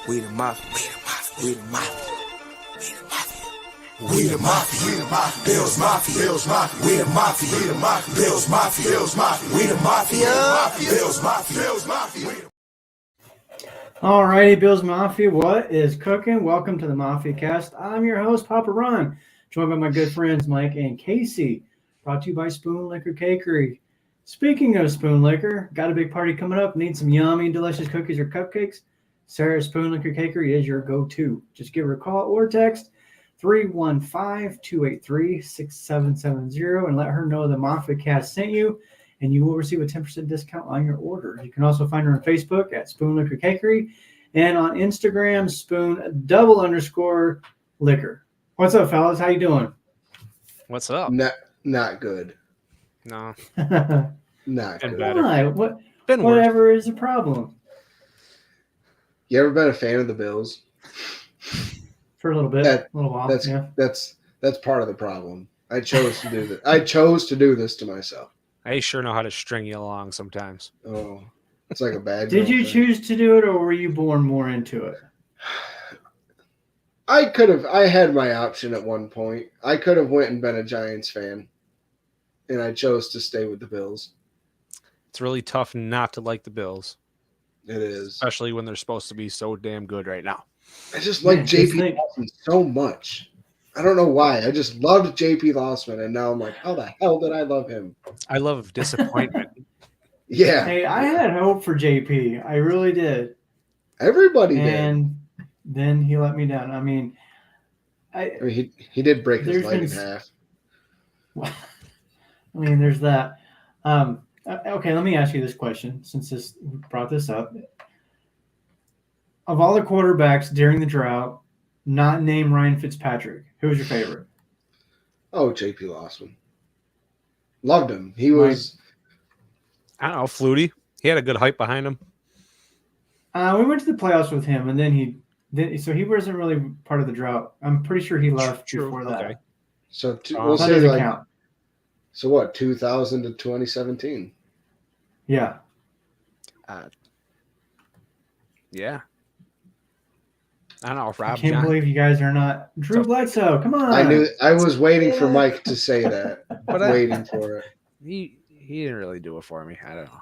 We the mafia. We the mafia. We the mafia. We the mafia. Bills mafia. Bills mafia. We the mafia. We the mafia. Bills mafia. Bills mafia. We the mafia. Bills mafia. Bills mafia. Alrighty, Bills Mafia, what is cooking? Welcome to the Mafia Cast. I'm your host, Papa Ron, joined by my good friends Mike and Casey. Brought to you by Spoon Liquor Cakery. Speaking of Spoon Liquor, got a big party coming up. Need some yummy, delicious cookies or cupcakes? Sarah's Spoon Liquor Cakery is your go-to. Just give her a call or text 315-283-6770 and let her know the Mafia Cast sent you, and you will receive a 10% discount on your order. You can also find her on Facebook at Spoon Liquor Cakery and on Instagram, spoon_liquor. What's up, fellas? How you doing? What's up? Not good. No. Not Been good. better. Why? Been worse. Whatever is the problem? You ever been a fan of the Bills? For a little bit, a little while. That's yeah. that's part of the problem. I chose to do this. I chose to do this to myself. I sure know how to string you along sometimes. Oh, it's like a bad. Did you thing. choose to do it, or were you born more into it? I could have. I had my option at one point. I could have went and been a Giants fan, and I chose to stay with the Bills. It's really tough not to like the Bills, It is. especially when they're supposed to be so damn good right now. I just like Man, JP just think- Losman so much. I don't know why. I just loved JP Losman, and now I'm like, how the hell did I love him? I love disappointment. Yeah, Hey, I had hope for JP. I really did. everybody did. And then he let me down. I mean, I mean, he did break his There's leg been in half. there's that. Okay, let me ask you this question since this brought this up. Of all the quarterbacks during the drought, not named Ryan Fitzpatrick, who was your favorite? Oh, JP Losman. Loved him. He was. I don't know, Flutie. He had a good hype behind him. We went to the playoffs with him, and then so he wasn't really part of the drought. I'm pretty sure he left True, before that. okay. So Oh, we'll That say doesn't like count. so what 2000 to 2017. Yeah. Yeah. I don't know if I Rob can't John. believe you guys are not Drew Bledsoe. Come on. I was waiting for Mike to say that. But waiting for it. He didn't really do it for me. I don't know.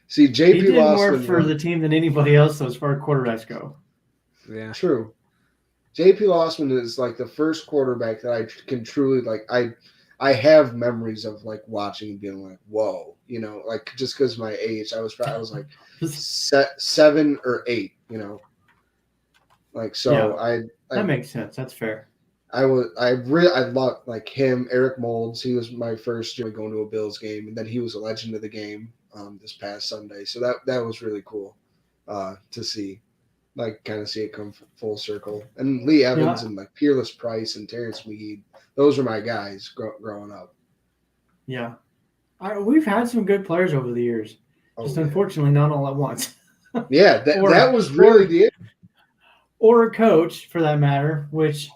See, He JP did more Losman for the team than anybody else as far as quarterbacks go. Yeah. True. JP Losman is like the first quarterback that I can truly like. I have memories of like watching and being like, whoa, you know, like just because my age, I was like 7 or 8, you know, like so. Yeah. That makes sense. That's fair. I loved like him, Eric Moulds. He was my first year going to a Bills game, and then he was a legend of the game this past Sunday. So that was really cool to see, like kind of see it come full circle. And Lee Evans and like Peerless Price and Terrence McGee, those were my guys growing up. Yeah. We've had some good players over the years. Just unfortunately not all at once. Yeah, that was really the or a coach for that matter, which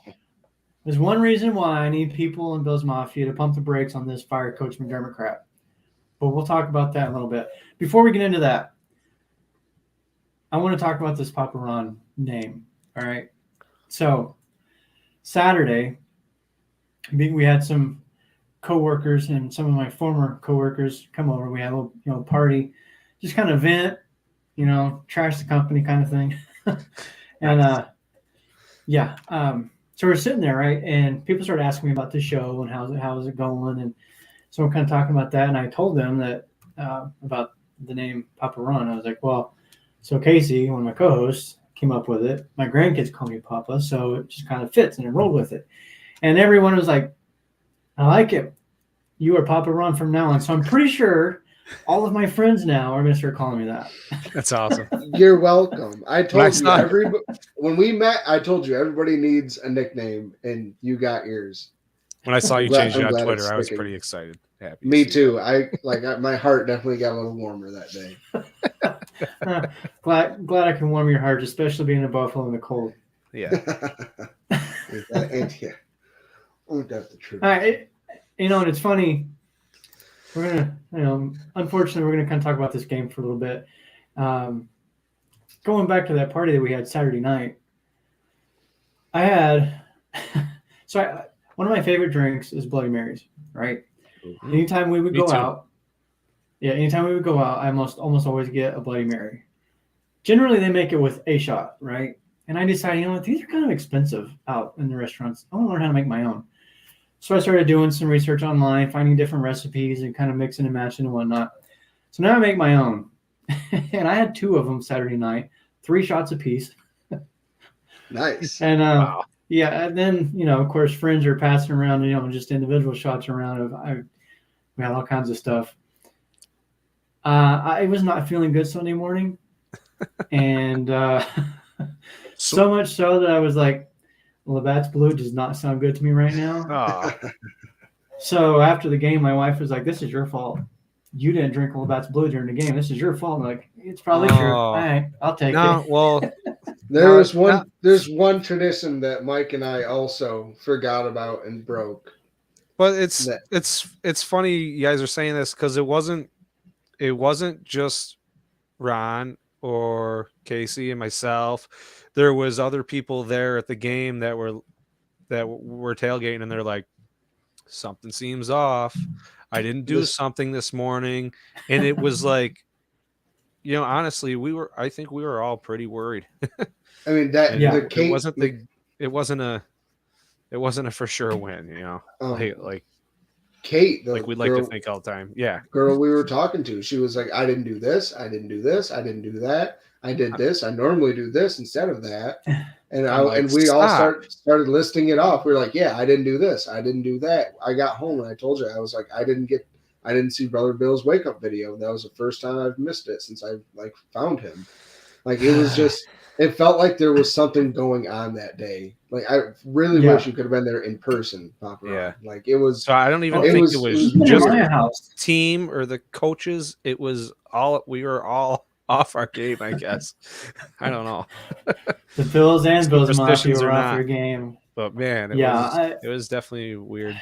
is one reason why I need people in Bills Mafia to pump the brakes on this fire Coach McDermott crap. But we'll talk about that in a little bit. Before we get into that, I want to talk about this Papa Ron name. All right. So Saturday, we had some coworkers and some of my former coworkers come over. We had a little, party, just kind of vent, trash the company kind of thing. And so we're sitting there, right? And people started asking me about the show and how's it going, and so we're kind of talking about that. And I told them that about the name Papa Ron. I was like, well, so Casey, one of my co-hosts, came up with it. My grandkids call me Papa, so it just kind of fits, and I rolled with it. And everyone was like, I like it. You are Papa Ron from now on. So I'm pretty sure all of my friends now are going to start calling me that. That's awesome. You're welcome. I told you not- when we met, I told you everybody needs a nickname, and you got yours. When I saw you I'm glad- change it I'm on glad it's Twitter, I was sticking. pretty excited. Happy Me see too. My heart definitely got a little warmer that day. Glad I can warm your heart, especially being in Buffalo in the cold. Yeah. And yeah, that's the truth. All right, and it's funny. We're gonna, unfortunately, we're gonna kind of talk about this game for a little bit. going back to that party that we had Saturday night, I had one of my favorite drinks is Bloody Marys, right? Mhm. Anytime we would Me go too. out, anytime we would go out, I almost always get a Bloody Mary. Generally, they make it with a shot, right? And I decided, you know what, these are kind of expensive out in the restaurants. I want to learn how to make my own. So I started doing some research online, finding different recipes and kind of mixing and matching and whatnot. So now I make my own. And I had 2 of them Saturday night, 3 shots apiece. Nice. And Wow. yeah, and then, of course, friends are passing around, just individual shots around. We had all kinds of stuff. I was not feeling good Sunday morning. And so much so that I was like, Labatt's Blue does not sound good to me right now. Oh, So after the game, my wife was like, "This is your fault. You didn't drink Labatt's Blue during the game. This is your fault." I'm like, it's probably true. All right, I'll take no, it. well, There's no. one tradition that Mike and I also forgot about and broke. But That it's funny you guys are saying this because it wasn't just Ron or Casey and myself. There was other people there at the game that were tailgating, and they're like, something seems off. I didn't do something this morning, and it was like, honestly, I think we were all pretty worried. I mean that And Yeah. the Kate it wasn't a for sure win, like Kate, the we'd like to girl, think all the time. Yeah. girl we were talking to, she was like, I didn't do this, I didn't do this, I didn't do that, I did this, I normally do this instead of that. And I'm like, we all stop. started listing it off. We were like, yeah, I didn't do this, I didn't do that. I got home and I told you, I was like, I didn't see Brother Bill's wake up video. That was the first time I've missed it since I found him. Like it was just, it felt like there was something going on that day. Like I really wish you could have been there in person, Papa. Yeah. Like it was. So I don't even it think was, it was Even just in my house. team or the coaches. It was we were all off our game, I guess. I don't know. The Bills and Bills Mafia Superstitions were or off not. their game. But man, it was definitely weird.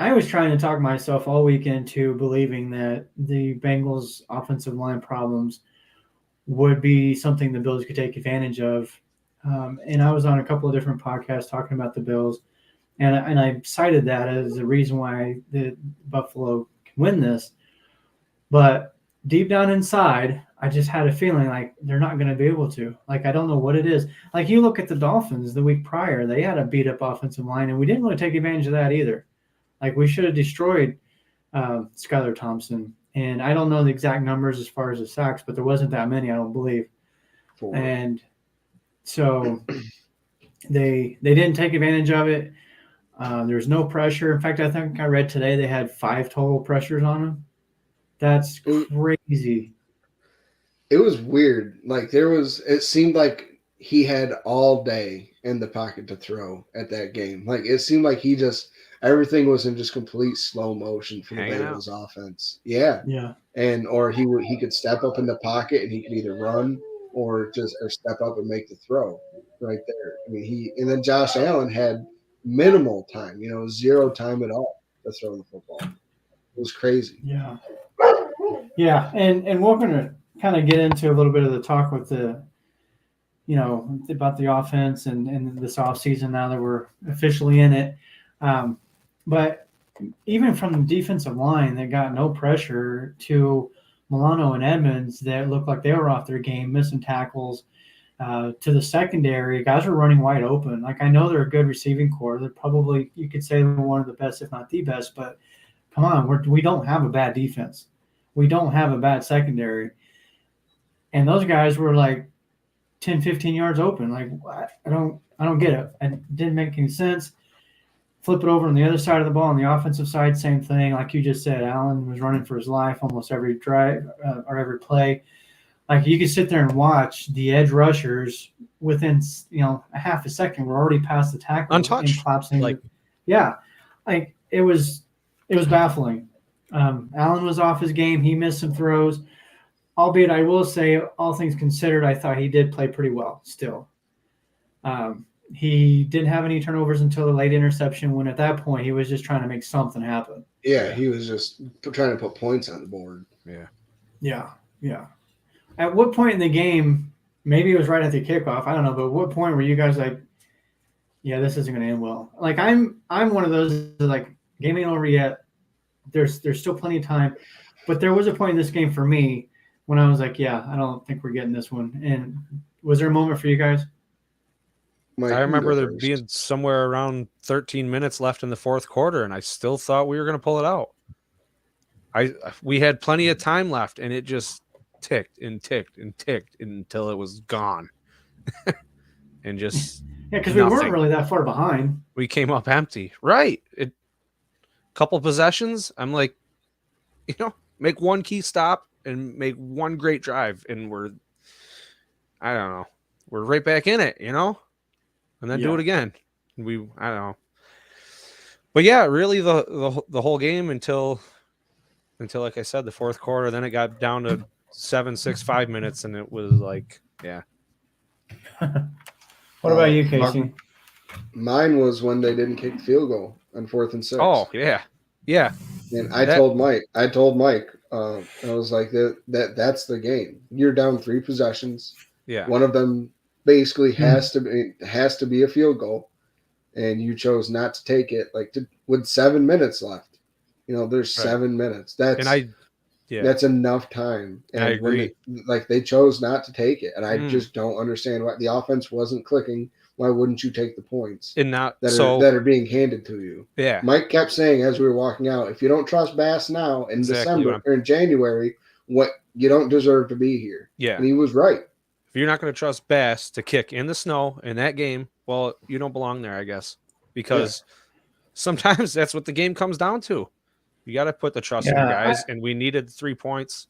I was trying to talk myself all weekend to believing that the Bengals' offensive line problems would be something the Bills could take advantage of. And I was on a couple of different podcasts talking about the Bills, and I cited that as the reason why the Buffalo can win this. But deep down inside, I just had a feeling like they're not going to be able to. Like, I don't know what it is. Like, you look at the Dolphins the week prior, they had a beat-up offensive line, and we didn't really take advantage of that either. Like, we should have destroyed Skylar Thompson. And I don't know the exact numbers as far as the sacks, but there wasn't that many, I don't believe. And so they didn't take advantage of it. There was no pressure. In fact, I think I read today they had 5 total pressures on them. That's crazy. It was weird. Like it seemed like he had all day in the pocket to throw at that game. Like it seemed like everything was in just complete slow motion for the Bengals offense. Yeah. Yeah. And or he could step up in the pocket and he could either run or step up and make the throw right there. I mean and then Josh Allen had minimal time, 0 time at all to throw the football. It was crazy. Yeah. Yeah. And we're gonna kind of get into a little bit of the talk with about the offense and this offseason now that we're officially in it. But even from the defensive line that got no pressure to Milano and Edmonds that looked like they were off their game, missing tackles, to the secondary, guys were running wide open. Like, I know they're a good receiving core. They're probably, you could say they're one of the best, if not the best, but come on, we don't have a bad defense. We don't have a bad secondary. And those guys were like 10, 15 yards open. Like, I don't get it. It didn't make any sense. Flip it over on the other side of the ball. On the offensive side, same thing. Like you just said, Allen was running for his life almost every drive or every play. Like, you could sit there and watch the edge rushers within, a half a second. We're already past the tackle. Untouched. And collapsing. Like it was baffling. Allen was off his game. He missed some throws. Albeit, I will say, all things considered, I thought he did play pretty well still. He didn't have any turnovers until the late interception, when at that point he was just trying to make something happen. Yeah, he was just trying to put points on the board. Yeah. Yeah. At what point in the game, maybe it was right at the kickoff, I don't know, but what point were you guys like, yeah, this isn't going to end well? Like I'm one of those like game ain't over yet. There's still plenty of time, but there was a point in this game for me when I was like, yeah, I don't think we're getting this one. And was there a moment for you guys? Mike, I you can remember go there first. being somewhere around 13 minutes left in the fourth quarter, and I still thought we were going to pull it out. We had plenty of time left, and it just ticked and ticked and ticked until it was gone. And just Yeah, because we weren't nothing. really that far behind. We came up empty. Right. Couple possessions. I'm like, make one key stop and make one great drive, and I don't know, we're right back in it, and then do it again. I don't know. But yeah, really the whole game until like I said, the fourth quarter. Then it got down to 7-6, 5 minutes, and it was like, yeah. What about you, Casey? Mine was when they didn't kick the field goal on 4th and 6. Oh yeah, yeah. And I told Mike, I was like, that's the game. You're down 3 possessions. Yeah. One of them basically has to be a field goal, and you chose not to take it. Like with 7 minutes left, there's 7 minutes. That's enough time. And I agree. They chose not to take it, and I just don't understand why the offense wasn't clicking. Why wouldn't you take the points that are being handed to you? Yeah. Mike kept saying as we were walking out, if you don't trust Bass now in December or in January, what you don't deserve to be here. Yeah. And he was right. If you're not going to trust Bass to kick in the snow in that game, well, you don't belong there, I guess, because sometimes that's what the game comes down to. You got to put the trust in your guys, and we needed 3 points.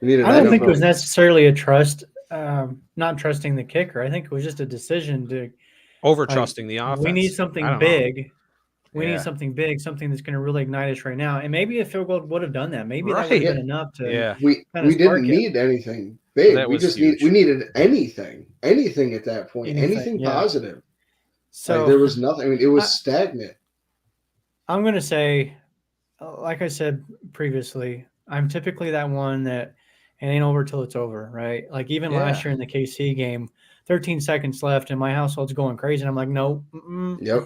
I don't think it was necessarily a trust. Not trusting the kicker. I think it was just a decision to over trusting the offense. We need something big. We need something big, something that's going to really ignite us right now. And maybe a field goal would have done that. Maybe that would have been enough to. Yeah. We didn't need anything big. We needed anything at that point. Anything positive. So there was nothing. I mean, it was stagnant. I'm going to say, like I said previously, I'm typically that one that it ain't over till it's over, right? Like even last year in the KC game, 13 seconds left and my household's going crazy. And I'm like, no,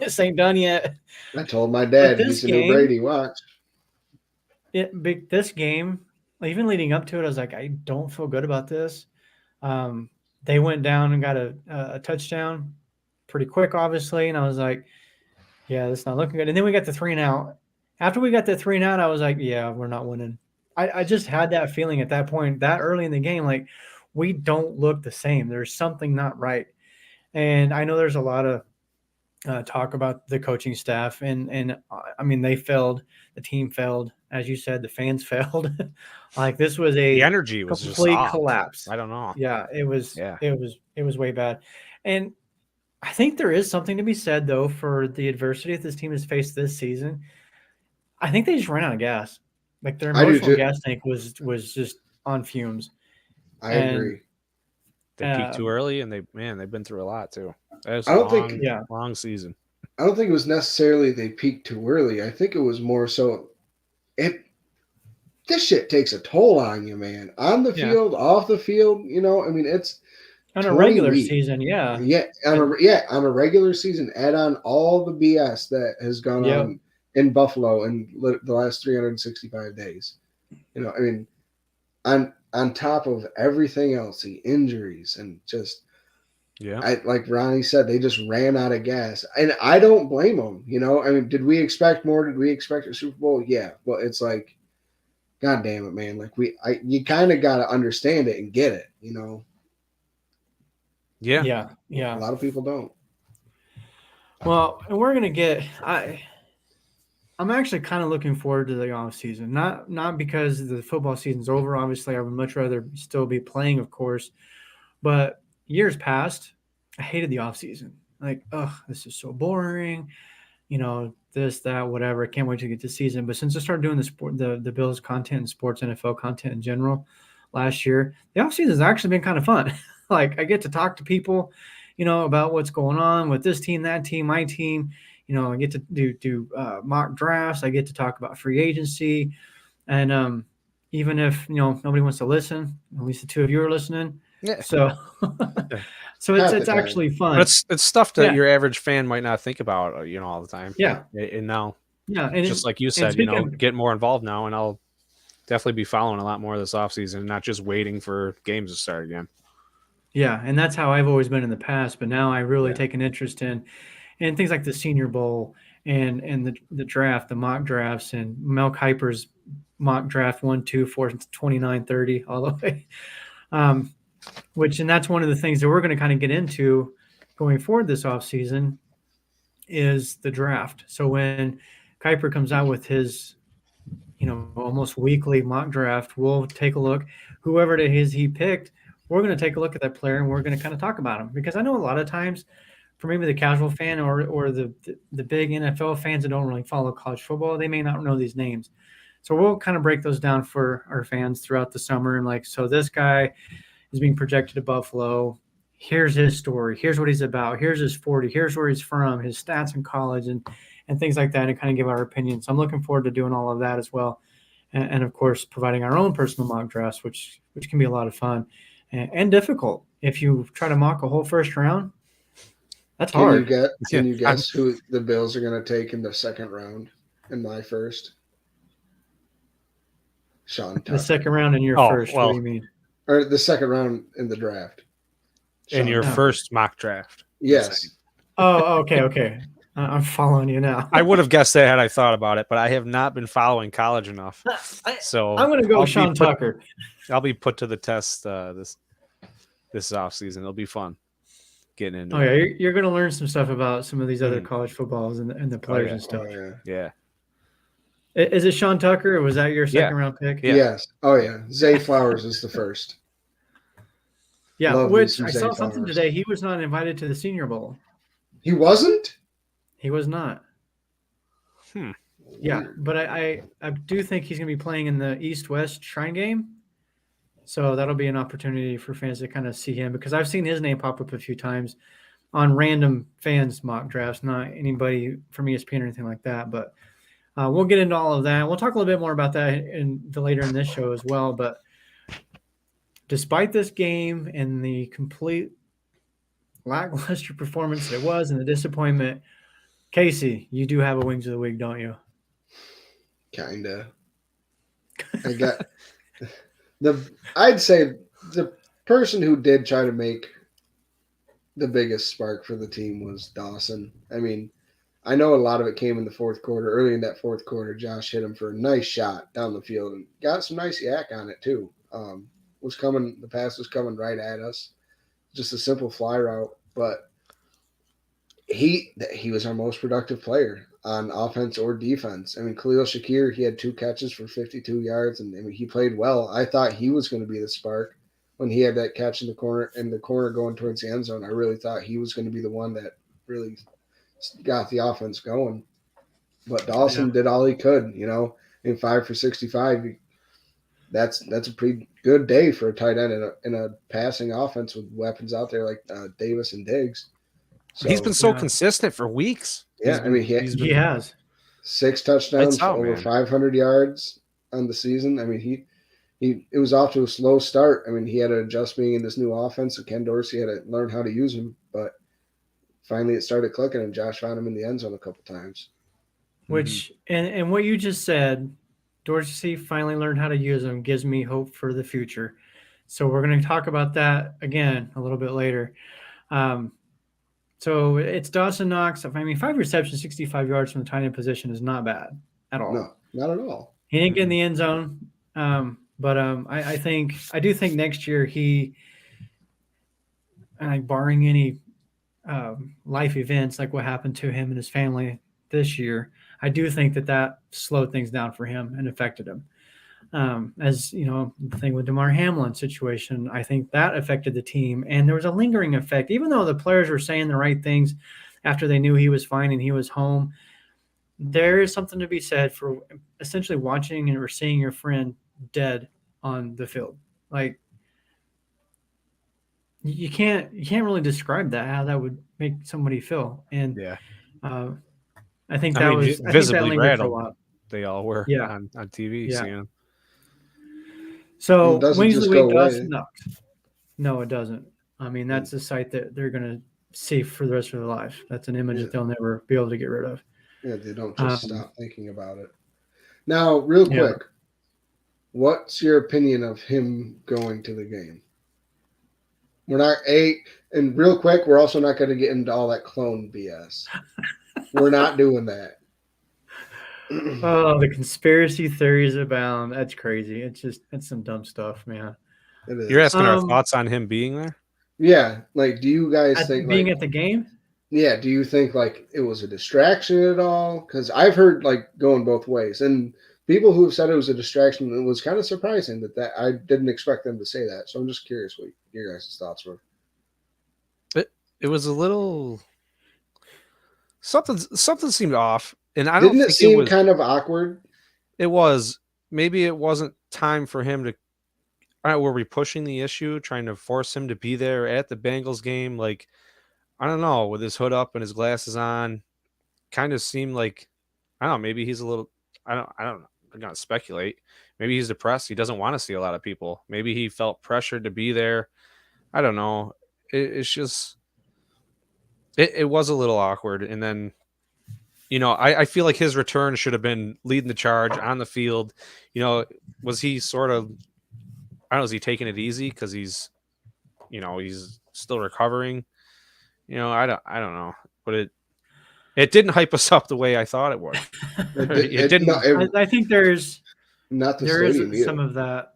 this ain't done yet. I told my dad he's a new Brady, watch. This game, even leading up to it, I was like, I don't feel good about this. They went down and got a touchdown pretty quick, obviously. And I was like, yeah, that's not looking good. And then we got the 3-and-out. After we got the 3-and-out, I was like, yeah, we're not winning. I just had that feeling at that point, that early in the game, like we don't look the same. There's something not right. And I know there's a lot of talk about the coaching staff and I mean, they failed. The team failed. As you said, the fans failed. Like this was the energy was complete just collapse. I don't know. Yeah, it was way bad. And I think there is something to be said though for the adversity that this team has faced this season. I think they just ran out of gas. Like their emotional gas tank was just on fumes. I agree. They peaked too early, and they've been through a lot too. That was long season. I don't think it was necessarily they peaked too early. I think it was more so this shit takes a toll on you, man. On the field, off the field, I mean, it's on a regular season, on a regular season. Add on all the BS that has gone on in Buffalo in the last 365 days. I mean, on top of everything else, the injuries and just, like Ronnie said, they just ran out of gas. And I don't blame them, I mean, did we expect more? Did we expect a Super Bowl? Yeah. But it's like, God damn it, man. Like you kind of got to understand it and get it, Yeah. A lot of people don't. Well, and we're going to get, I'm actually kind of looking forward to the off season, not because the football season's over. Obviously, I would much rather still be playing, of course. But years past, I hated the off season. Like, this is so boring. This, that, whatever. I can't wait to get to season. But since I started doing the Bills content and sports NFL content in general last year, the off season has actually been kind of fun. Like, I get to talk to people, about what's going on with this team, that team, my team. I get to do mock drafts. I get to talk about free agency. And, even if nobody wants to listen. At least the two of you are listening. Yeah. So, so Half it's the time. actually fun. But it's stuff that Yeah. your average fan might not think about, all the time. Yeah. And now, Yeah, and just like you said, get more involved now, and I'll definitely be following a lot more this offseason, not just waiting for games to start again. Yeah, and that's how I've always been in the past, but now I really take an interest in things like the Senior Bowl and the draft, the mock drafts, and Mel Kiper's mock draft 1, 2, 4, 29, 30, all the way. And that's one of the things that we're going to kind of get into going forward this offseason is the draft. So when Kiper comes out with his, almost weekly mock draft, we'll take a look. Whoever it is he picked, we're going to take a look at that player and we're going to kind of talk about him, because I know a lot of times for maybe the casual fan or the big NFL fans that don't really follow college football, they may not know these names. So we'll kind of break those down for our fans throughout the summer. And so this guy is being projected at Buffalo. Here's his story. Here's what he's about. Here's his 40. Here's where he's from, his stats in college and things like that, and kind of give our opinion. So I'm looking forward to doing all of that as well. And of course, providing our own personal mock drafts, which can be a lot of fun and difficult. If you try to mock a whole first round, that's hard. Can you guess who the Bills are going to take in the second round in my first? Sean Tucker. The second round in your first, what do you mean? Or the second round in the draft. In your first mock draft. Yes. Oh, okay. I'm following you now. I would have guessed that had I thought about it, but I have not been following college enough. So I'm going to go Sean Tucker. I'll be put to the test this offseason. It'll be fun getting into it. Yeah, you're going to learn some stuff about some of these other college footballs and the players and stuff. Yeah. Is it Sean Tucker, or was that your second round pick? Yeah. Yes. Oh, yeah. Zay Flowers is the first. Yeah, which I saw something today. He was not invited to the Senior Bowl. He wasn't? He was not. Yeah, but I do think he's going to be playing in the East-West Shrine game. So that'll be an opportunity for fans to kind of see him, because I've seen his name pop up a few times on random fans' mock drafts, not anybody from ESPN or anything like that. But we'll get into all of that. We'll talk a little bit more about that later in this show as well. But despite this game and the complete lackluster performance that it was and the disappointment, Casey, you do have a Wings of the Week, don't you? Kinda. I'd say the person who did try to make the biggest spark for the team was Dawson. I mean, I know a lot of it came in the fourth quarter. Early in that fourth quarter, Josh hit him for a nice shot down the field and got some nice yak on it too. The pass was coming right at us. Just a simple fly route, but he was our most productive player on offense or defense. I mean, Khalil Shakir, he had 2 catches for 52 yards, and I mean, he played well. I thought he was going to be the spark when he had that catch in the corner going towards the end zone. I really thought he was going to be the one that really got the offense going. But Dawson did all he could, in 5 for 65. That's a pretty good day for a tight end in a passing offense with weapons out there like Davis and Diggs. So, he's been so consistent for weeks. Yeah, he has 6 touchdowns, over 500 yards on the season. I mean, it was off to a slow start. I mean, he had to adjust being in this new offense, so Ken Dorsey had to learn how to use him. But finally, it started clicking, and Josh found him in the end zone a couple times. Which and what you just said, Dorsey finally learned how to use them, gives me hope for the future. So we're going to talk about that again a little bit later. So it's Dawson Knox. 5 receptions, 65 yards from the tight end position is not bad at all. No, not at all. He didn't get in the end zone. But I do think next year he, barring any life events like what happened to him and his family this year, I do think that slowed things down for him and affected him. As you know, the thing with DeMar Hamlin's situation, I think that affected the team, and there was a lingering effect. Even though the players were saying the right things after they knew he was fine and he was home, there is something to be said for essentially watching or seeing your friend dead on the field. Like, you can't really describe how that would make somebody feel. And I think that was visibly rattled. They all were on TV. Yeah. Seeing. So It doesn't Wings of just the go Week to us, away. no, it doesn't. I mean, that's a site that they're going to see for the rest of their life. That's an image Yeah. that they'll never be able to get rid of. Yeah, they don't just Um, stop thinking about it. Now, real Yeah. quick, what's your opinion of him going to the game? We're not and real quick, we're also not going to get into all that clone BS. We're not doing that. Oh, the conspiracy theories abound. That's crazy. It's some dumb stuff, man. It is. You're asking our Um, thoughts on him being there? Yeah, like, do you guys think being like, at the game? yeah, do you think like it was a distraction at all? Because I've heard like going both ways, and people who have said it was a distraction, it was kind of surprising that I didn't expect them to say that. So I'm just curious what your guys' thoughts were. It was a little something seemed off, and I don't Didn't it think seem kind of awkward? it was. Maybe it wasn't time for him to. All right, were we pushing the issue, trying to force him to be there at the Bengals game? Like, I don't know, with his hood up and his glasses on, kind of seemed like, I don't know, maybe he's a little, I don't know. I'm gonna speculate. Maybe he's depressed. He doesn't want to see a lot of people. Maybe he felt pressured to be there. I don't know. It's just, it was a little awkward. And then, I feel like his return should have been leading the charge on the field. Was he sort of, I don't know, is he taking it easy because he's still recovering? I don't know, but it didn't hype us up the way I thought it would. It didn't. No, I think there's not the there is stadium either. some of that.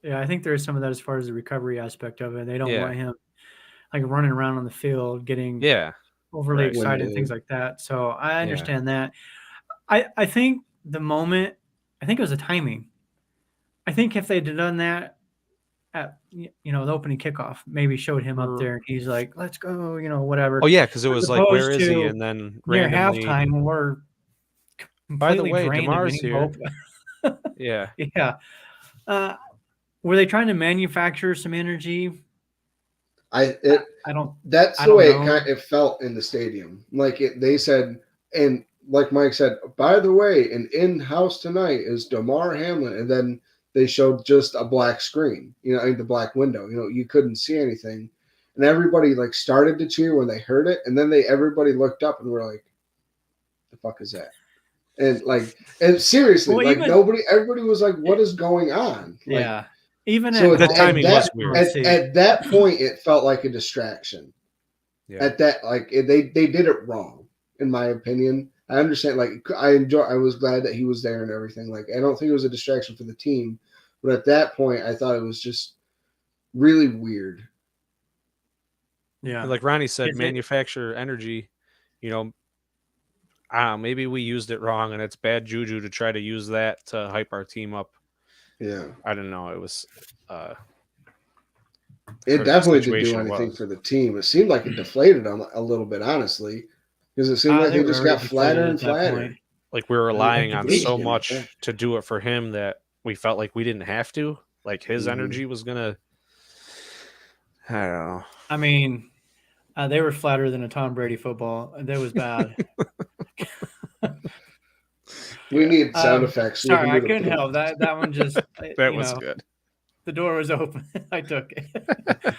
Yeah, I think there is some of that as far as the recovery aspect of it. They don't Yeah. want him like running around on the field, getting Yeah. overly Right. excited and Winded. things like that. So I Yeah. understand that. I think the moment, I think it was the timing. I think if they'd done that at the opening kickoff, maybe showed him up there and he's like, "Let's go," whatever. Oh yeah, because it As was like, where opposed is he? to And then near randomly, halftime when we're by the completely way, drained of DeMar's any here. hope. Yeah. Yeah. Were they trying to manufacture some energy? I don't. That's I the don't way know. it felt in the stadium. Like they said, and like Mike said, by the way, an in-house tonight is DeMar Hamlin, and then they showed just a black screen, the black window. You couldn't see anything, and everybody like started to cheer when they heard it, and then everybody looked up and were like, "The fuck is that?" And seriously, Well, everybody was like, "What is going on?" Like, Yeah. Even so at The home, timing you was don't weird. see. at that point, it felt like a distraction. Yeah. At that, like they did it wrong, in my opinion. I understand. Like I was glad that he was there and everything. Like I don't think it was a distraction for the team, but at that point, I thought it was just really weird. Yeah. Like Ronnie said, Is it- manufacture energy. I don't know, maybe we used it wrong, and it's bad juju to try to use that to hype our team up. Yeah, I don't know. It was. it definitely didn't do situation anything was. for the team. It seemed like it deflated them a little bit, honestly, because it seemed like they were just already got flatter deflated and at that flatter. point. Like we were relying on depleted so him, much yeah. to do it for him that we felt like we didn't have to. Like his Mhm. energy was gonna. I don't know. I mean, they were flatter than a Tom Brady football. That was bad. We need sound effects. Sorry, I couldn't help that. That one just That was good. The door was open. I took it.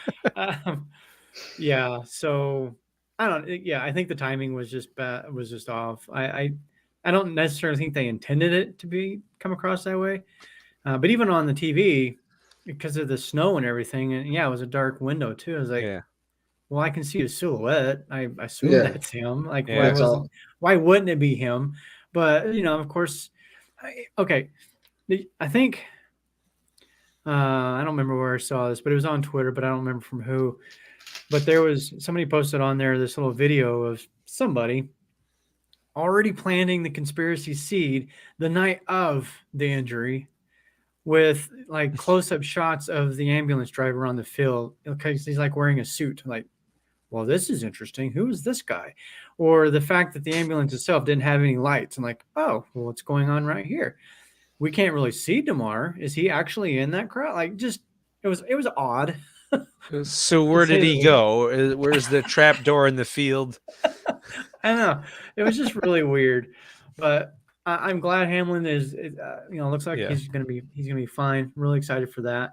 Yeah. So I don't. Yeah, I think the timing was just bad. Was just off. I don't necessarily think they intended it to come across that way. But even on the TV, because of the snow and everything, and yeah, it was a dark window too. I was like, Yeah. well, I can see a silhouette. I assume Yeah. that's him. Like, Yeah. why wouldn't it be him? But of course, okay. I think I don't remember where I saw this, but it was on Twitter, but I don't remember from who. But there was somebody posted on there this little video of somebody already planting the conspiracy seed the night of the injury, with like close-up shots of the ambulance driver on the field. Okay, he's like wearing a suit. Like, well, this is interesting. Who is this guy? Or the fact that the ambulance itself didn't have any lights. I'm like, oh, well, what's going on right here? We can't really see DeMar. Is he actually in that crowd? Like, just it was odd. So where did he go? Where's the trap door in the field? I don't know. It was just really weird. But I'm glad Hamlin is looks like Yeah. he's gonna be fine. Really excited for that,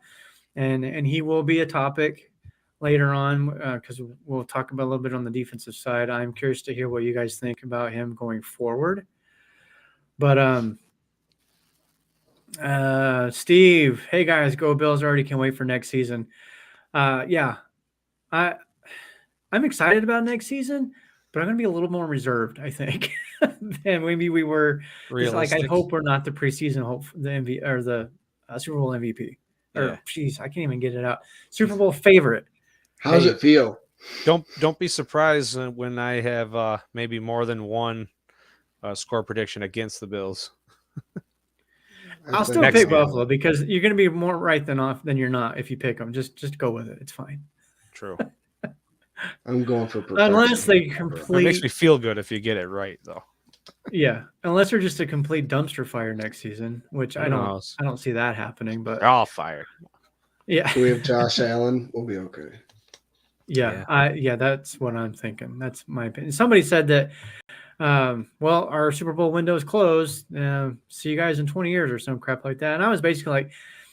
and he will be a topic later on because we'll talk about a little bit on the defensive side. I'm curious to hear what you guys think about him going forward. But Steve, hey guys, go Bills! Already can't wait for next season. Yeah, I'm excited about next season, but I'm going to be a little more reserved, I think, than maybe we were. It's like I Realistic. hope we're not the preseason hope, the MVP or the Super Bowl MVP. Yeah. Or, geez, I can't even get it out. Super Bowl favorite. How's Hey, it feel? Don't be surprised when I have maybe more than one score prediction against the Bills. I'll still Next pick year. Buffalo because you're going to be more right than you're not if you pick them. Just go with it. It's fine. True. I'm going for perfection. Unless they It makes complete, me feel good if you get it right, though. yeah. Unless they're just a complete dumpster fire next season, which Who I knows? don't see that happening. But They're all fired. yeah, We have Josh Allen. We'll be okay. yeah, that's what I'm thinking. That's my opinion. Somebody said that. Well, our Super Bowl window is closed. See you guys in 20 years or some crap like that. And I was basically like,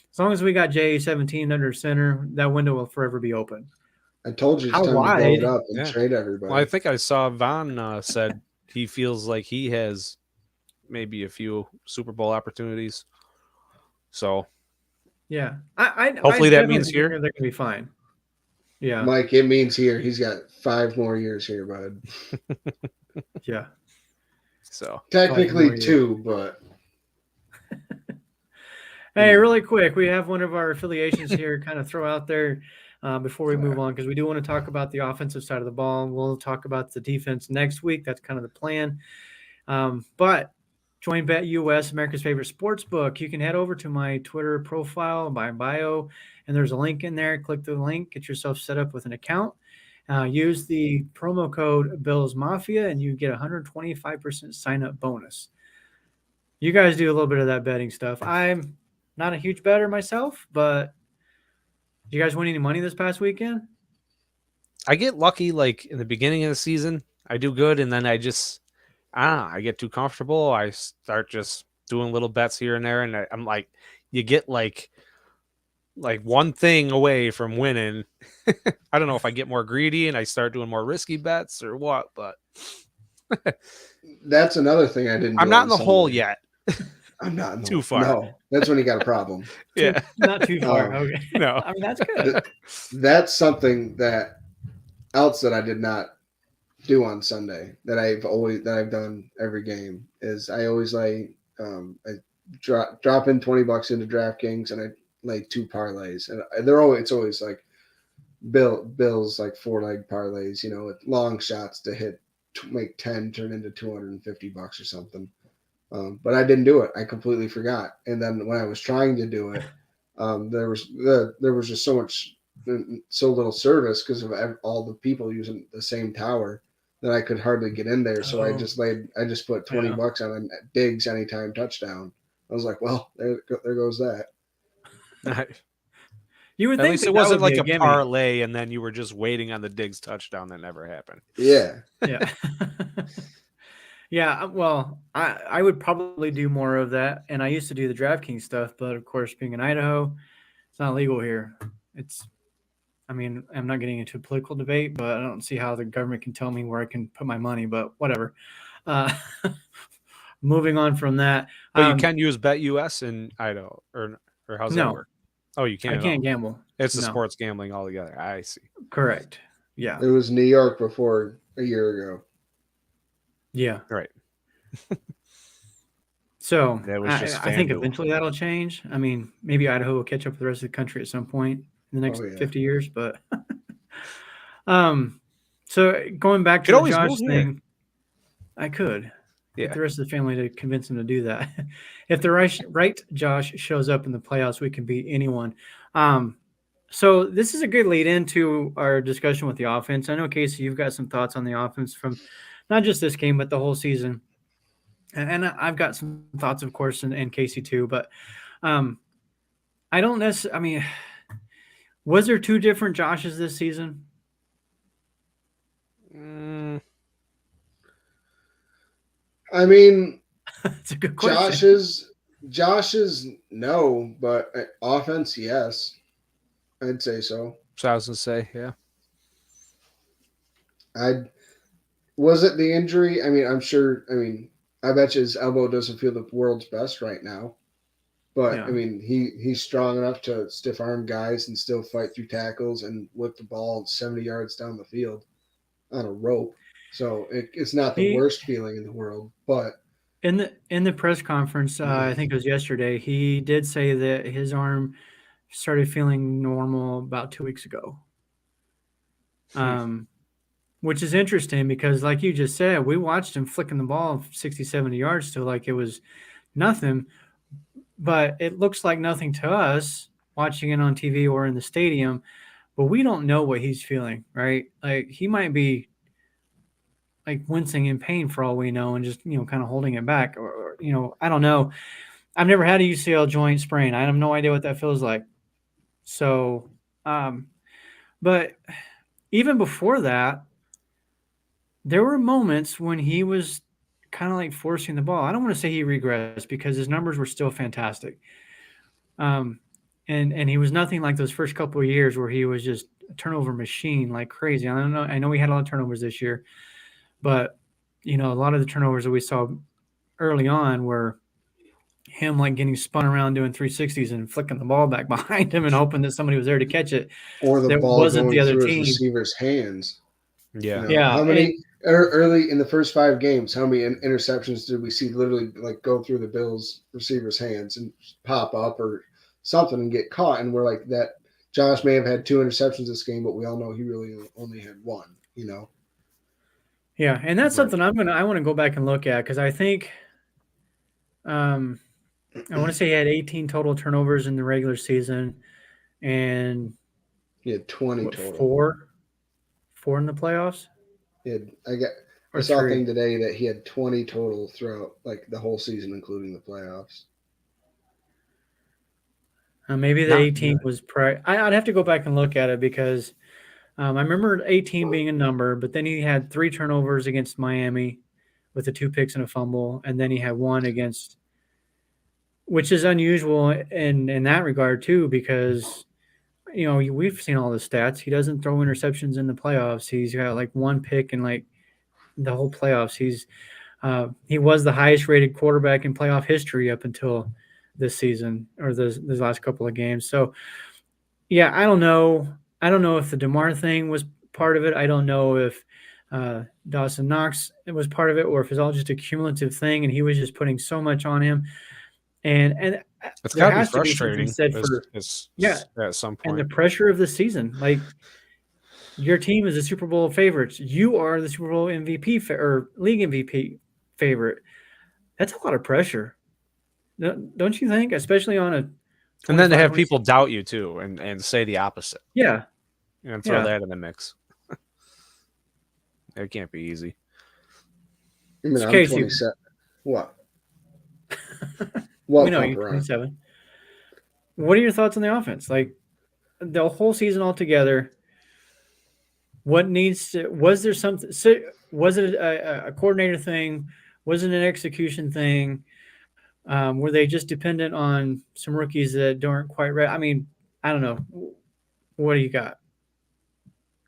as long as we got J17 under center, that window will forever be open. I told you it's How time to blow wide? it up and Yeah. trade everybody. Well, I think I saw Von said he feels like he has maybe a few Super Bowl opportunities. So Yeah. Hopefully that means think here. they're going to be fine. Yeah. Mike, it means here. He's got 5 more years here, bud. Yeah. so Technically more 2, but Hey, really quick, we have one of our affiliations here kind of throw out there before we move on because we do want to talk about the offensive side of the ball. We'll talk about the defense next week. That's kind of the plan. But join Bet US, America's favorite sports book. You can head over to my Twitter profile, my bio, and there's a link in there. Click the link, get yourself set up with an account. Use the promo code Bills Mafia, and you get 125% sign up bonus. You guys do a little bit of that betting stuff. I'm not a huge bettor myself, but did you guys win any money this past weekend? I get lucky like in the beginning of the season. I do good, and then I get too comfortable. I start just doing little bets here and there, and I'm like, you get like one thing away from winning. I don't know if I get more greedy and I start doing more risky bets or what, but that's another thing I didn't do. I'm not in the on hole Sunday. yet. I'm not in the Too hole. far. No, that's when you got a problem. Yeah. Not too far. Oh, Okay. No. I mean, that's good. That's something that I did not do on Sunday that I've done every game is I always I drop in $20 into DraftKings and I lay 2 parlays and it's always like Bills like 4-leg parlays, with long shots to hit make 10 turn into $250 or something. But I didn't do it. I completely forgot. And then when I was trying to do it, there was just so little service because of all the people using the same tower that I could hardly get in there. So I just put $20 on Diggs anytime touchdown. I was like, well, there goes that. You would At think least that it wasn't would be like a gimme. parlay and then you were just waiting on the Diggs touchdown that never happened. Yeah. Yeah. Yeah. Well, I would probably do more of that. And I used to do the DraftKings stuff, but of course, being in Idaho, it's not legal here. I'm not getting into a political debate, but I don't see how the government can tell me where I can put my money, but whatever. Moving on from that. But you can use Bet US in Idaho, or how's that No. work? Oh, you can't. I can't gamble. It's the No. sports gambling altogether. I see. Correct. Yeah. It was New York before a year ago. Yeah. Right. So That was just I think FanDuel. eventually that'll change. I mean, maybe Idaho will catch up with the rest of the country at some point in the next 50 years, but so going back to Could the always Josh move here. thing, I could get the rest of the family to convince him to do that. If the right Josh shows up in the playoffs, we can beat anyone. So this is a good lead into our discussion with the offense. I know, Casey, you've got some thoughts on the offense from not just this game, but the whole season. And I've got some thoughts, of course, and Casey too. But I don't necessarily. I mean, was there 2 different Joshes this season? I mean, It's a good question. Josh's no, but offense, yes. I'd say so. So I was gonna say, yeah. I was it the injury? I mean, I'm sure. I mean, I bet you his elbow doesn't feel the world's best right now. But I Yeah. mean, he's strong enough to stiff arm guys and still fight through tackles and whip the ball 70 yards down the field on a rope. So it's not the He worst feeling in the world. But in the press conference, I think it was yesterday, he did say that his arm started feeling normal about 2 weeks ago. Um, which is interesting because, like you just said, we watched him flicking the ball 60, 70 yards to like it was nothing, but it looks like nothing to us watching it on TV or in the stadium. But we don't know what he's feeling, right? Like he might be like wincing in pain for all we know and just, kind of holding it back or I don't know. I've never had a UCL joint sprain. I have no idea what that feels like. So, but even before that, there were moments when he was kind of like forcing the ball. I don't want to say he regressed because his numbers were still fantastic. Um, and he was nothing like those first couple of years where he was just a turnover machine like crazy. I don't know. I know we had a lot of turnovers this year, but a lot of the turnovers that we saw early on were him like getting spun around doing 360s and flicking the ball back behind him and hoping that somebody was there to catch it. or the That ball wasn't the going other through his team. receiver's hands. Yeah. Yeah, How and many early in the first 5 games? How many interceptions did we see literally like go through the Bills receiver's hands and pop up or something and get caught? And we're like that. Josh may have had 2 interceptions this game, but we all know he really only had 1. yeah, and that's But something I want to go back and look at because I think I want to say he had 18 total turnovers in the regular season and he had 20 what total. four in the playoffs I or saw a 3. thing today that he had 20 total throughout like the whole season, including the playoffs. Maybe the Not 18 was I'd have to go back and look at it because I remember 18 being a number, but then he had 3 turnovers against Miami with the 2 picks and a fumble, and then he had 1 against, which is unusual in that regard too, because we've seen all the stats. He doesn't throw interceptions in the playoffs. He's got like 1 pick in like the whole playoffs. He was the highest rated quarterback in playoff history up until this season or this last couple of games. So yeah, I don't know. I don't know if the DeMar thing was part of it. I don't know if Dawson Knox was part of it, or if it's all just a cumulative thing, and he was just putting so much on him. And It's there got to be has to be something frustrating. said for At some and the point. pressure of the season. Like your team is the Super Bowl favorites. You are the Super Bowl MVP or league MVP favorite. That's a lot of pressure, don't you think? Especially on a And then to 25, have 26 people doubt you too and say the opposite Yeah, and throw yeah. that in the mix. It can't be easy. I mean, So I'm Casey, 27. What? we What know you're pumper on? 27. What are your thoughts on the offense? Like the whole season altogether, was there something, was it a coordinator thing? Was it an execution thing? Were they just dependent on some rookies that aren't quite ready? I mean, I don't know. What do you got?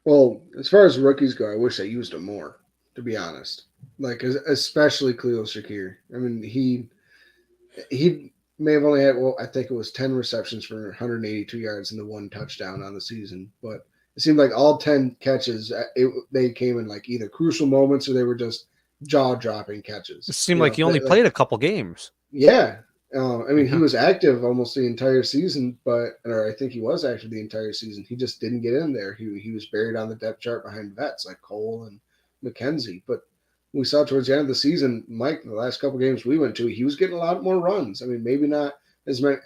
Well, as far as rookies go, I wish they used him more, to be honest. Like, especially Khalil Shakir. I mean, he may have only had, well, I think it was 10 receptions for 182 yards and the 1 touchdown on the season. But it seemed like all 10 catches, they came in like either crucial moments or they were just jaw-dropping catches. It seemed like he only played a couple games. Yeah. I mean, he Yeah. was active almost the entire season, or I think he was active the entire season. He just didn't get in there. He was buried on the depth chart behind vets like Cole and McKenzie. But we saw towards the end of the season, Mike, the last couple games we went to, he was getting a lot more runs. I mean, maybe not as many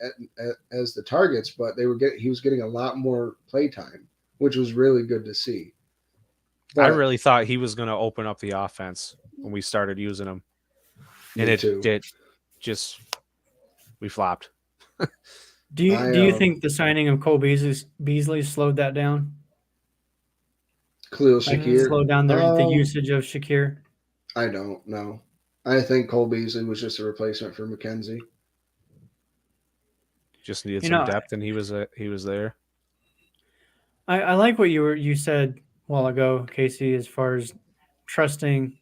as the targets, but he was getting a lot more play time, which was really good to see. I really thought he was going to open up the offense when we started using him. And it did just we flopped. Do you think the signing of Cole Beasley slowed that down? Khalil Shakir Slowed down the usage of Shakir? I don't know. I think Cole Beasley was just a replacement for McKenzie. Just needed You some know, depth, and he was there. I like what you said a while ago, Casey, as far as trusting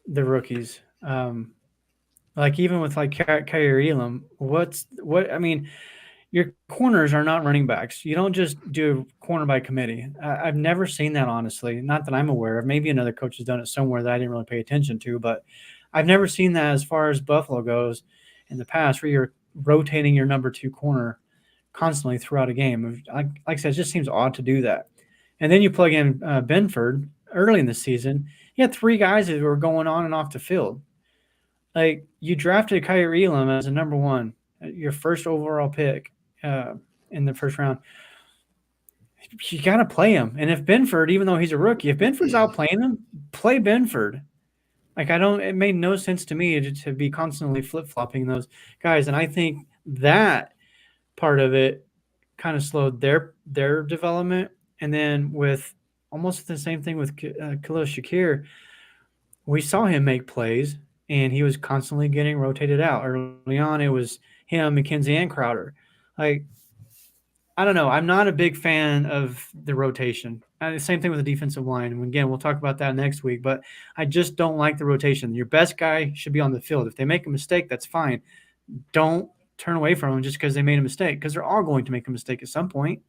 the rookies. Like even with like Kyrie Elam, what I mean, your corners are not running backs. You don't just do corner by committee. I've never seen that, honestly. Not that I'm aware of. Maybe another coach has done it somewhere that I didn't really pay attention to, but I've never seen that as far as Buffalo goes in the past, where you're rotating your number two corner constantly throughout a game. Like I said, it just seems odd to do that. And then you plug in Benford early in the season. You had three guys that were going on and off the field. Like you drafted Kyrie Elam as a number one, your first overall pick uh, in the first round. You got to play him. And if Benford, even though he's a rookie, if Benford's out playing him, play Benford. Like I don't. It made no sense to me to be constantly flip flopping those guys. And I think that part of it kind of slowed their development. And then with almost the same thing with Khalil Shakir, we saw him make plays, and he was constantly getting rotated out. Early on, it was him, McKenzie, and Crowder. Like I don't know. I'm not a big fan of the rotation. Same thing with the defensive line. And again, we'll talk about that next week. But I just don't like the rotation. Your best guy should be on the field. If they make a mistake, that's fine. Don't turn away from them just because they made a mistake, because they're all going to make a mistake at some point.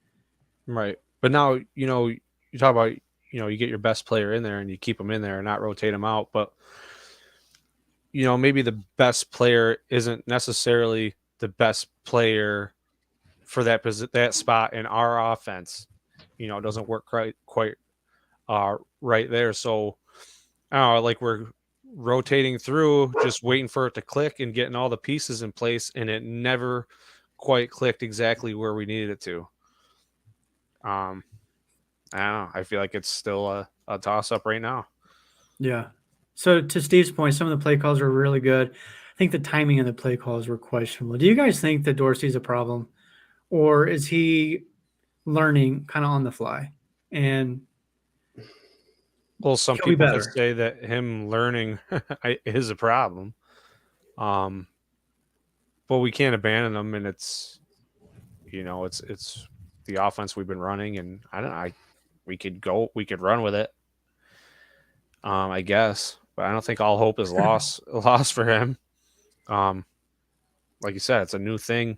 Right. But now, you talk about, you get your best player in there and you keep them in there and not rotate them out. But, maybe the best player isn't necessarily the best player for that spot in our offense. It doesn't work quite right there. So, I don't know, like we're rotating through, just waiting for it to click and getting all the pieces in place, and it never quite clicked exactly where we needed it to. I don't know. I feel like it's still a toss-up right now. Yeah. So to Steve's point, some of the play calls were really good. I think the timing of the play calls were questionable. Do you guys think that Dorsey's a problem, or is he learning kind of on the fly? And Well, some he'll be people could better. say that him learning is a problem. But we can't abandon him, and it's the offense we've been running, and we could run with it. I guess, but I don't think all hope is lost for him. Like you said, it's a new thing.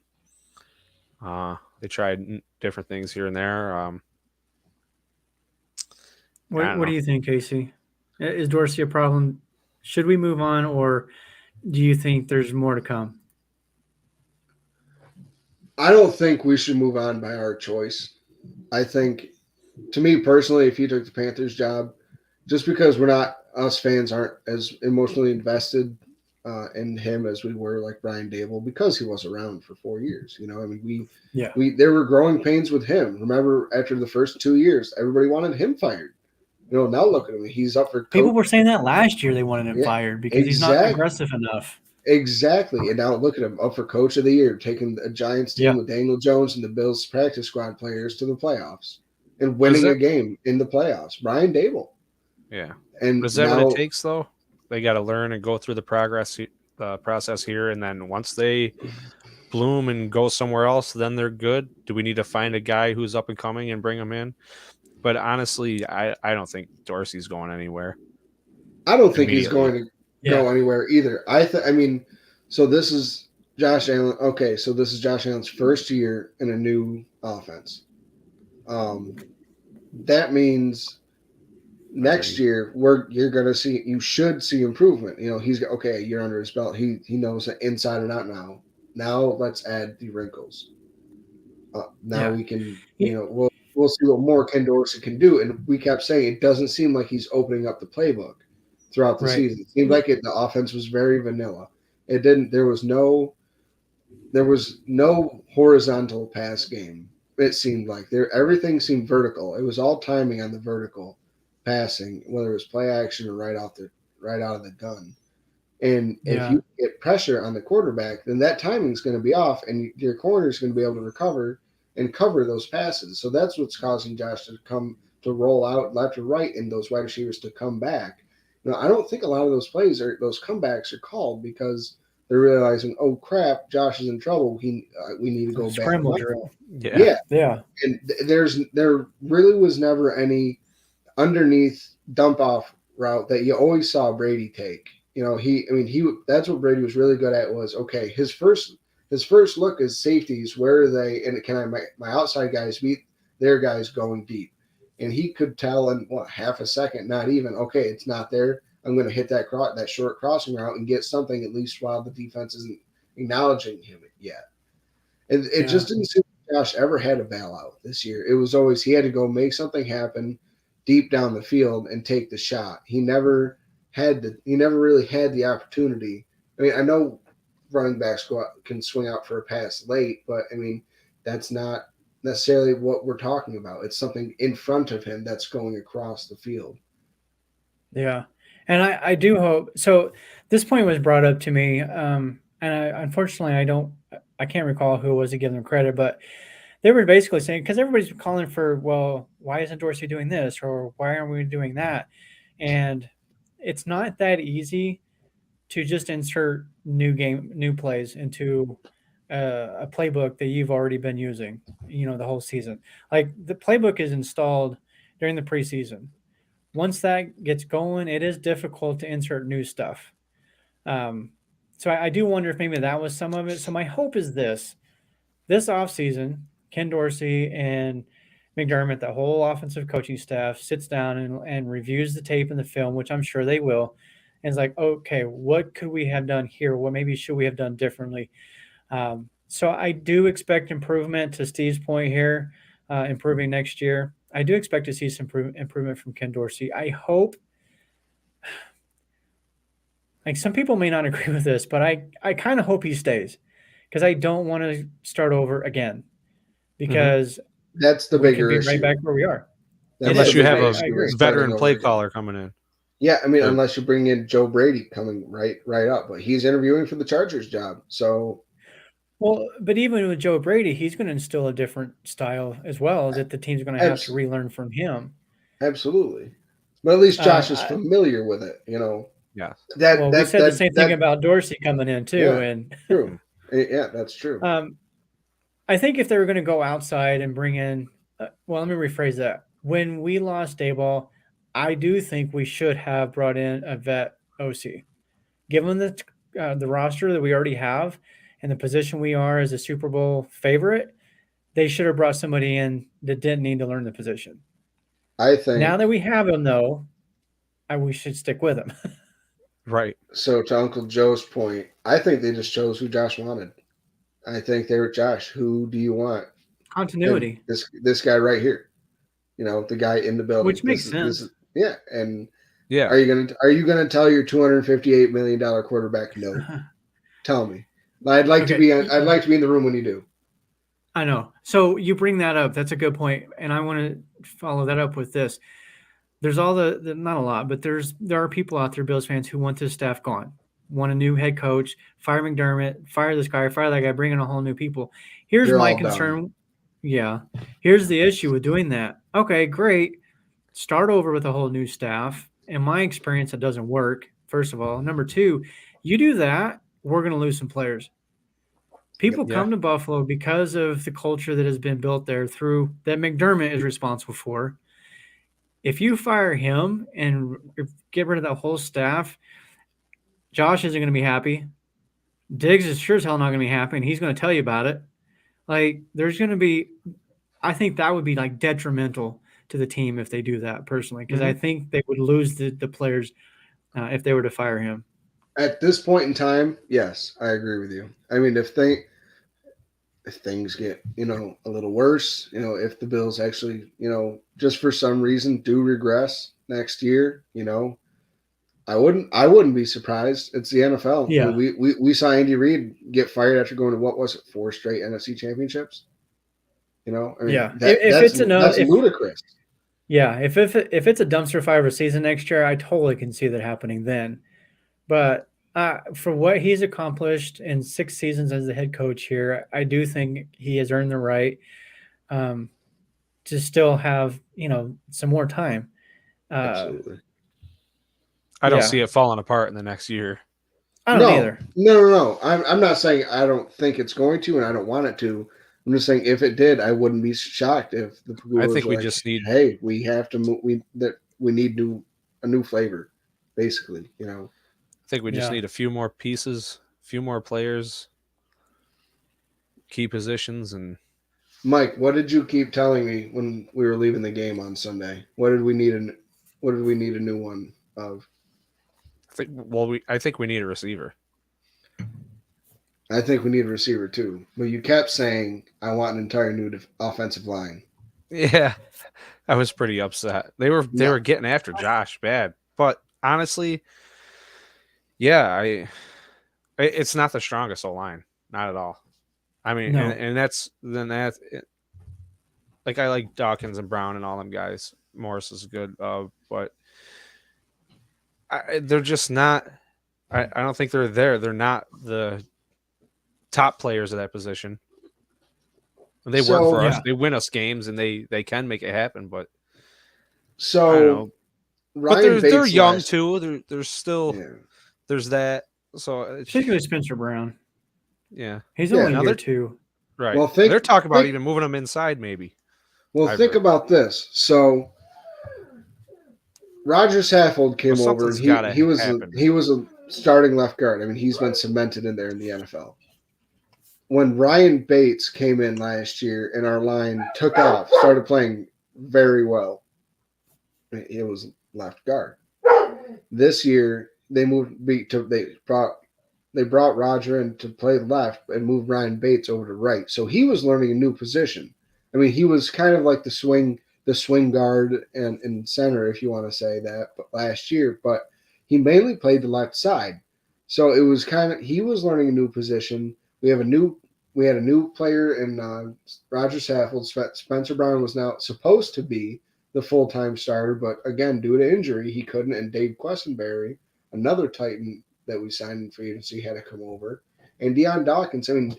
They tried different things here and there. I don't What do know. you think, Casey? Is Dorsey a problem? Should we move on, or do you think there's more to come? I don't think we should move on by our choice. I think, to me personally, if he took the Panthers job, just because us fans aren't as emotionally invested in him as we were like Brian Dable, because he was around for 4 years. I mean, Yeah. there were growing pains with him. Remember, after the first 2 years, everybody wanted him fired. Now look at him. He's up for People coach. were saying that last year they wanted him Yeah, fired because he's not aggressive enough. Exactly. And now look at him, up for coach of the year, taking a Giants team Yeah. with Daniel Jones and the Bills practice squad players to the playoffs and But is winning a that game in the playoffs. Brian Dable. yeah? And But is that what it now takes though? They got to learn and go through the process here, and then once they bloom and go somewhere else, then they're good. Do we need to find a guy who's up and coming and bring him in? But honestly, I don't think Dorsey's going anywhere I don't think he's immediately. going to Yeah. go anywhere either. I mean, so this is Josh Allen. Okay, so this is Josh Allen's first year in a new offense. That means next year you should see improvement. He's okay, a year under his belt. He knows it inside and out now. Now let's add the wrinkles. Now Yeah. we can, Yeah. we'll see what more Ken Dorsey can do. And we kept saying it doesn't seem like he's opening up the playbook throughout the Right. season. It seemed like the offense was very vanilla. It didn't. There was no horizontal pass game. It seemed like everything seemed vertical. It was all timing on the vertical passing, whether it was play action or right out of the gun. And if Yeah. you get pressure on the quarterback, then that timing is going to be off, and your corner is going to be able to recover and cover those passes. So that's what's causing Josh to roll out left or right, and those wide receivers to come back. I don't think a lot of those plays or those comebacks are called because they're realizing, oh crap, Josh is in trouble. We need to go back. Scramble drill. Yeah. Yeah, and there really was never any underneath dump off route that you always saw Brady take. That's what Brady was really good at was, okay, his first look is safeties. Where are they? And my outside guys beat their guys going deep? And he could tell in half a second, not even, okay, it's not there. I'm going to hit that short crossing route and get something at least while the defense isn't acknowledging him yet. And it just didn't seem like Josh ever had a bailout this year. It was always he had to go make something happen deep down the field and take the shot. He never really had the opportunity. I mean, I know running backs can swing out for a pass late, but I mean, that's not necessarily what we're talking about. It's something in front of him that's going across the field. Yeah. And I do hope so. This point was brought up to me. And unfortunately, I can't recall who it was to give them credit, but they were basically saying, because everybody's calling for, well, why isn't Dorsey doing this? Or why aren't we doing that? And it's not that easy to just insert new plays into a playbook that you've already been using, the whole season. Like the playbook is installed during the preseason. Once that gets going, it is difficult to insert new stuff. So I do wonder if maybe that was some of it. So my hope is this offseason, Ken Dorsey and McDermott, the whole offensive coaching staff, sits down and reviews the tape and the film, which I'm sure they will. And it's like, okay, what could we have done here? What maybe should we have done differently? So I do expect improvement, to Steve's point here, improving next year. I do expect to see some improvement from Ken Dorsey. I hope, like some people may not agree with this, but I kind of hope he stays because I don't want to start over again because that's the bigger issue. Right back where we are. Unless you have a veteran play caller coming in. Yeah, I mean, unless you bring in Joe Brady coming right up, but he's interviewing for the Chargers job, so. Well, but even with Joe Brady, he's going to instill a different style as well that the team's going to have to relearn from him. Absolutely, but at least Josh is familiar with it, Yeah. We said the same thing about Dorsey coming in too, and true. Yeah, that's true. I think if they were going to go outside and bring in, let me rephrase that. When we lost Dayball, I do think we should have brought in a vet OC, given the roster that we already have. And the position we are as a Super Bowl favorite, they should have brought somebody in that didn't need to learn the position. I think now that we have him, though, we should stick with him. Right. So to Uncle Joe's point, I think they just chose who Josh wanted. I think they were, Josh, who do you want? Continuity. And this guy right here, the guy in the building, which makes sense. And yeah, are you gonna tell your $258 million quarterback no? Tell me. I'd like to be in the room when you do. I know. So you bring that up. That's a good point, and I want to follow that up with this. There's all the not a lot, but there are people out there, Bills fans, who want this staff gone, want a new head coach, fire McDermott, fire this guy, fire that guy, bring in a whole new people. Here's my concern. Done. Yeah. Here's the issue with doing that. Okay, great. Start over with a whole new staff. In my experience, it doesn't work, first of all. Number two, you do that, we're going to lose some players. People come to Buffalo because of the culture that has been built there that McDermott is responsible for. If you fire him and get rid of that whole staff, Josh isn't going to be happy. Diggs is sure as hell not going to be happy, and he's going to tell you about it. Like, there's going to be – I think that would be, like, detrimental to the team if they do that personally, because I think they would lose the players if they were to fire him. At this point in time, yes, I agree with you. I mean, if things get, a little worse, if the Bills actually, just for some reason do regress next year, I wouldn't be surprised. It's the NFL. Yeah. I mean, we saw Andy Reid get fired after going to, what was it, 4 straight NFC championships? I mean, that's ludicrous. Yeah, if it's a dumpster fire season next year, I totally can see that happening then. But for what he's accomplished in 6 seasons as the head coach here, I do think he has earned the right to still have, some more time. Absolutely. I don't Yeah. see it falling apart in the next year. I don't either. No. I'm not saying I don't think it's going to, and I don't want it to. I'm just saying if it did, I wouldn't be shocked if the Brewers think were we like, just need- hey, we have to move. We need a new flavor, basically. You know. I think we just Yeah. need a few more pieces, a few more players, key positions, and Mike, what did you keep telling me when we were leaving the game on Sunday? What did we need a new one of? I think we need a receiver. I think we need a receiver too. But you kept saying I want an entire new offensive line. Yeah, I was pretty upset. They were getting after Josh bad, but honestly, yeah, it's not the strongest O line, not at all. I mean, No. and that's like I like Dawkins and Brown and all them guys. Morris is good, but they're just not. I don't think they're there. They're not the top players of that position. They work for us. They win us games, and they can make it happen. But I don't know. But they're young too. There's still there's that. So particularly Spencer Brown. Yeah, he's only year 2. Right. Well, they're talking about even moving them inside, maybe. Well, think about this. So Roger Saffold came over, and he was a starting left guard. I mean, he's been cemented in there in the NFL. When Ryan Bates came in last year and our line took off, started playing very well, it was left guard. This year they brought Roger in to play left and moved Ryan Bates over to right. So he was learning a new position. I mean, he was kind of like the swing guard and center, if you want to say that, but last year, but he mainly played the left side. So it was he was learning a new position. We had a new player in Roger Saffold. Spencer Brown was now supposed to be the full-time starter, but again, due to injury, he couldn't. And Dave Quessenberry, another Titan that we signed in free agency, had to come over. And Deion Dawkins. I mean,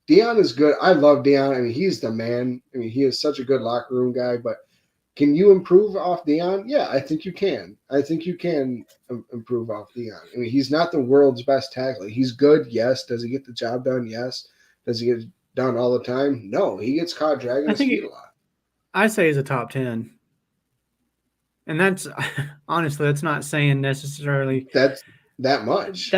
Deion is good. I love Deion. I mean, he's the man. I mean, he is such a good locker room guy. But can you improve off Deion? Yeah, I think you can. I think you can improve off Deion. I mean, he's not the world's best tackler. He's good, yes. Does he get the job done? Yes. Does he get it done all the time? No. He gets caught dragging his feet a lot. I say he's a top 10. And that's honestly, that's not saying necessarily that's that much.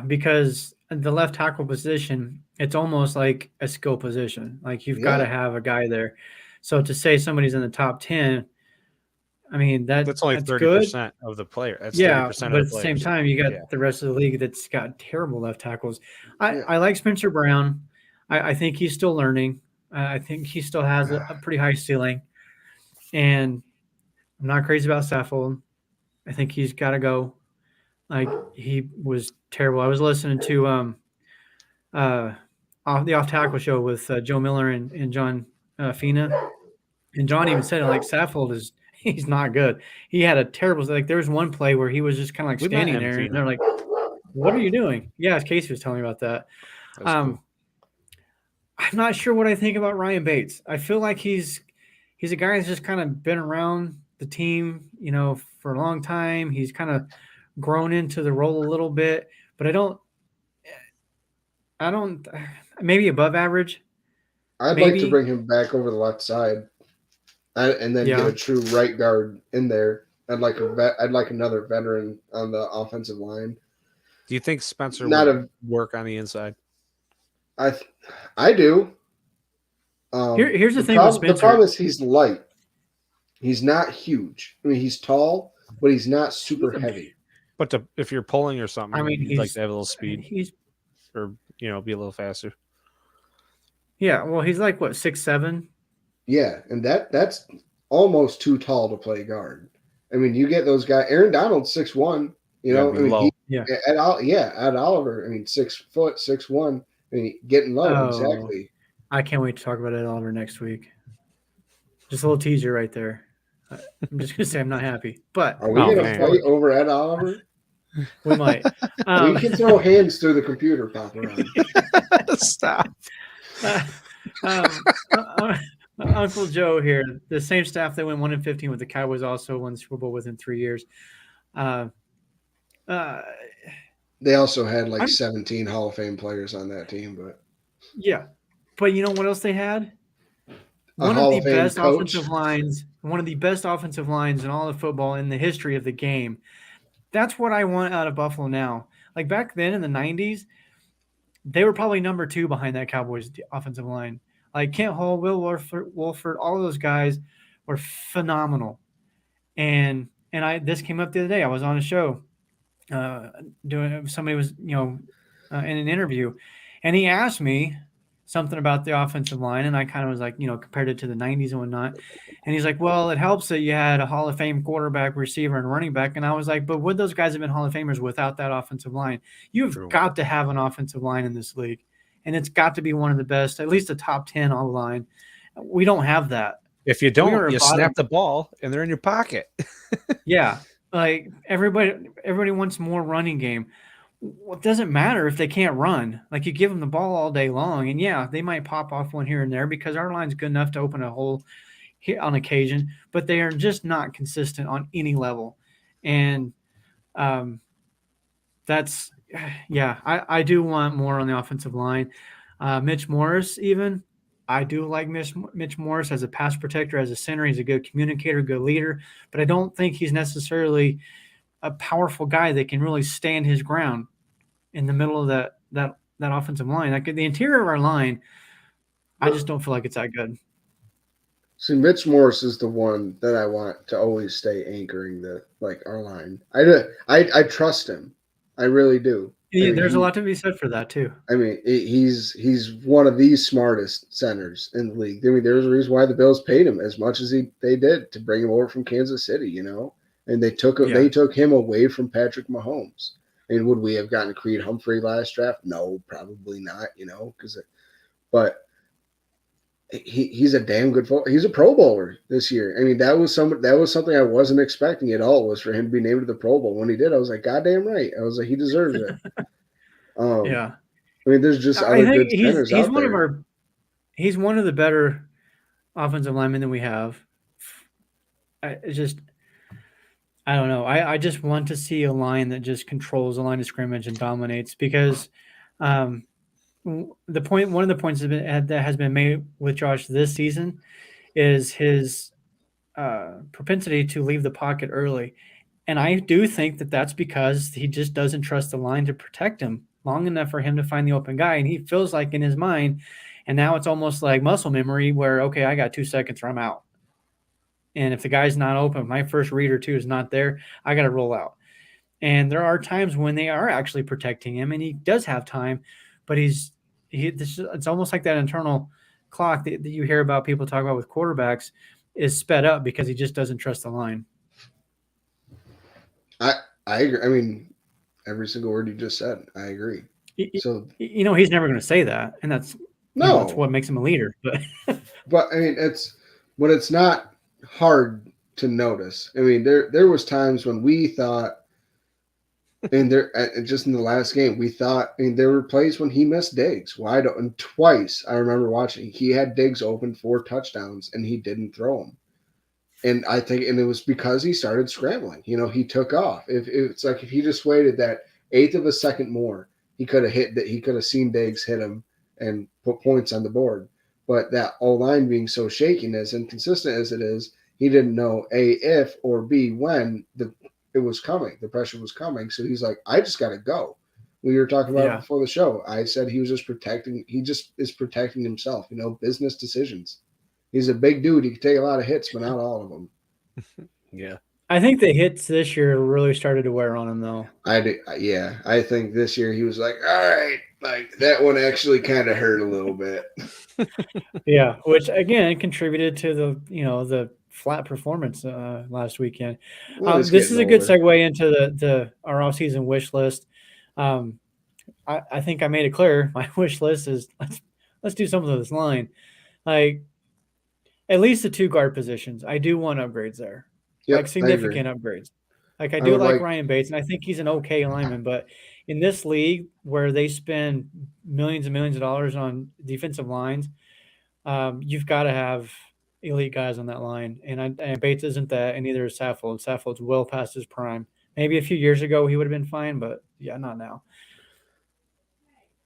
Because the left tackle position, it's almost like a skill position. Like you've got to have a guy there. So to say somebody's in the top 10, I mean that's only 30% of the player. That's 30% but of at the same time, you got the rest of the league that's got terrible left tackles. I like Spencer Brown. I think he's still learning. I think he still has a pretty high ceiling, and I'm not crazy about Saffold. I think he's got to go. Like he was terrible. I was listening to the Off Tackle show with Joe Miller and John Fina, and John even said it, like Saffold he's not good. He had a terrible, like there was one play where he was just kind of like standing there, and they're like, "What are you doing?" Yeah, Casey was telling me about that. Cool. I'm not sure what I think about Ryan Bates. I feel like he's a guy that's just kind of been around the team, for a long time. He's kind of grown into the role a little bit, but I don't maybe above average. I'd like to bring him back over the left side, and then get a true right guard in there. I'd like another veteran on the offensive line. Do you think Spencer would work on the inside? I do. Here's the thing with Spencer. The problem is he's light. He's not huge. I mean, he's tall, but he's not super heavy. But if you're pulling or something, I mean, you'd like to have a little speed. Or be a little faster. Yeah, well, he's like what, 6'7"? Yeah, and that's almost too tall to play guard. I mean, you get those guys. Aaron Donald's 6'1". Ed Oliver. I mean, 6 foot, 6'1". I mean, getting low, exactly. I can't wait to talk about Ed Oliver next week. Just a little teaser right there. I'm just gonna say I'm not happy. But are we gonna fight over Ed Oliver? We might. We can throw hands through the computer, pop around. Stop. Uncle Joe here. The same staff that went 1-15 with the Cowboys also won the Super Bowl within 3 years. Uh, They also had like I'm 17 Hall of Fame players on that team, but yeah, but you know what else they had? a One of Hall the of Fame best coach. offensive lines, one of the best offensive lines in all of football in the history of the game. That's what I want out of Buffalo now. Like back then in the 90s, they were probably number 2 behind that Cowboys offensive line. Like Kent Hull, Will Wolford, all of those guys were phenomenal. And I this came up the other day. I was on a show doing somebody was in an interview, and he asked me something about the offensive line, and I kind of was like, compared it to the 90s and whatnot. And he's like, well, it helps that you had a Hall of Fame quarterback, receiver, and running back. And I was like, but would those guys have been Hall of Famers without that offensive line? You've True. got to have an offensive line in this league, and it's got to be one of the best, at least a top 10 on the line. We don't have that. If you We don't, are a you bottom. snap the ball and they're in your pocket. Yeah, like everybody wants more running game. Well, it doesn't matter if they can't run. Like you give them the ball all day long, and yeah, they might pop off one here and there because our line's good enough to open a hole here on occasion, but they are just not consistent on any level. And um, that's yeah, I do want more on the offensive line. Mitch Morris, even I do like Mitch Morris as a pass protector, as a center. He's a good communicator, good leader, but I don't think he's necessarily a powerful guy that can really stand his ground in the middle of that offensive line. Like the interior of our line, I just don't feel like it's that good. See, Mitch Morris is the one that I want to always stay anchoring the like our line. I trust him. I really do. I Yeah, mean, there's a lot to be said for that too. he's one of the smartest centers in the league. I mean, there's a reason why the Bills paid him as much as they did to bring him over from Kansas City, and Yeah, they took him away from Patrick Mahomes. And would we have gotten Creed Humphrey last draft? No, probably not. But he's a damn good football. He's a Pro Bowler this year. I mean, that was something I wasn't expecting at all, was for him to be named to the Pro Bowl. When he did, I was like, God damn right. I was like, he deserves it. Um, yeah. I mean, there's just I other think good centers out there. he's one of the better offensive linemen that we have. It's just I don't know. I just want to see a line that just controls the line of scrimmage and dominates because um, one of the points that has been made with Josh this season is his propensity to leave the pocket early. And I do think that that's because he just doesn't trust the line to protect him long enough for him to find the open guy. And he feels like in his mind, and now it's almost like muscle memory where, okay, I got 2 seconds or I'm out. And if the guy's not open, my first read or two is not there, I got to roll out. And there are times when they are actually protecting him and he does have time, but it's almost like that internal clock that you hear about people talk about with quarterbacks is sped up because he just doesn't trust the line. I I agree. I mean, every single word you just said, I agree. Y- So He's never going to say that. And that's no, what makes him a leader. But but I mean, it's not hard to notice. I mean, there was times when we thought, and just in the last game, we thought. I mean, there were plays when he missed Diggs wide open twice. I remember watching. He had Diggs open for touchdowns, and he didn't throw them. And I think, and it was because he started scrambling. He took off. If it's like if he just waited that eighth of a second more, he could have hit that. He could have seen Diggs hit him and put points on the board. But that O line being so shaky and as inconsistent as it is, he didn't know A, if, or B, when it was coming. The pressure was coming. So he's like, I just got to go. We were talking about it yeah, before the show. I said he was just protecting. He just is protecting himself. Business decisions. He's a big dude. He can take a lot of hits, but not all of them. Yeah. I think the hits this year really started to wear on him, though. Yeah. I think this year he was like, all right, like that one actually kind of hurt a little bit. Yeah, which again contributed to the flat performance last weekend. Well, he's This getting is a good older. segue into the our offseason wish list. Um, I think I made it clear. My wish list is let's do something with this line. Like at least the 2 guard positions. I do want upgrades there, like Yep, I agree. significant upgrades. Like I I do would like like. Ryan Bates, and I think he's an okay lineman. But in this league where they spend millions and millions of dollars on defensive lines, you've got to have elite guys on that line. And Bates isn't that, and neither is Saffold. Saffold's well past his prime. Maybe a few years ago he would have been fine, but yeah, not now.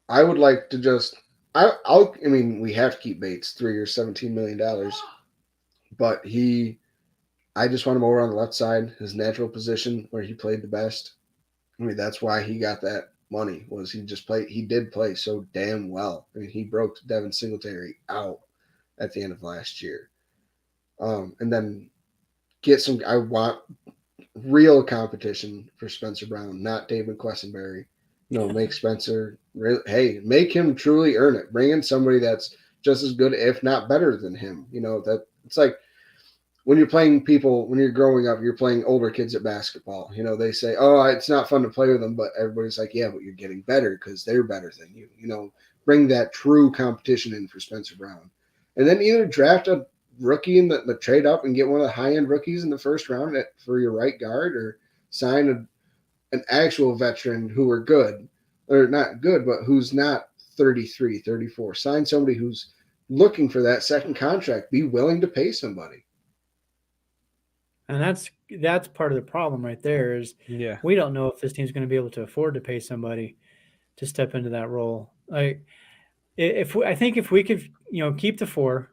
I would like to just. I mean, we have to keep Bates 3 years, $17 million, but I just want him over on the left side, his natural position where he played the best. I mean, that's why he got that money. Was he did play so damn well. I mean, he broke Devin Singletary out at the end of last year. And then I want real competition for Spencer Brown, not David Quessenberry. Make Spencer, make him truly earn it. Bring in somebody that's just as good, if not better than him. That it's like when you're growing up, you're playing older kids at basketball. They say, oh, it's not fun to play with them, but everybody's like, yeah, but you're getting better because they're better than you. Bring that true competition in for Spencer Brown. And then either draft a rookie in the trade up and get one of the high-end rookies in the first round for your right guard, or sign an actual veteran who are good, or not good, but who's not 33, 34. Sign somebody who's looking for that second contract. Be willing to pay somebody. And that's part of the problem right there is we don't know if this team's going to be able to afford to pay somebody to step into that role. I think if we could, keep the 4,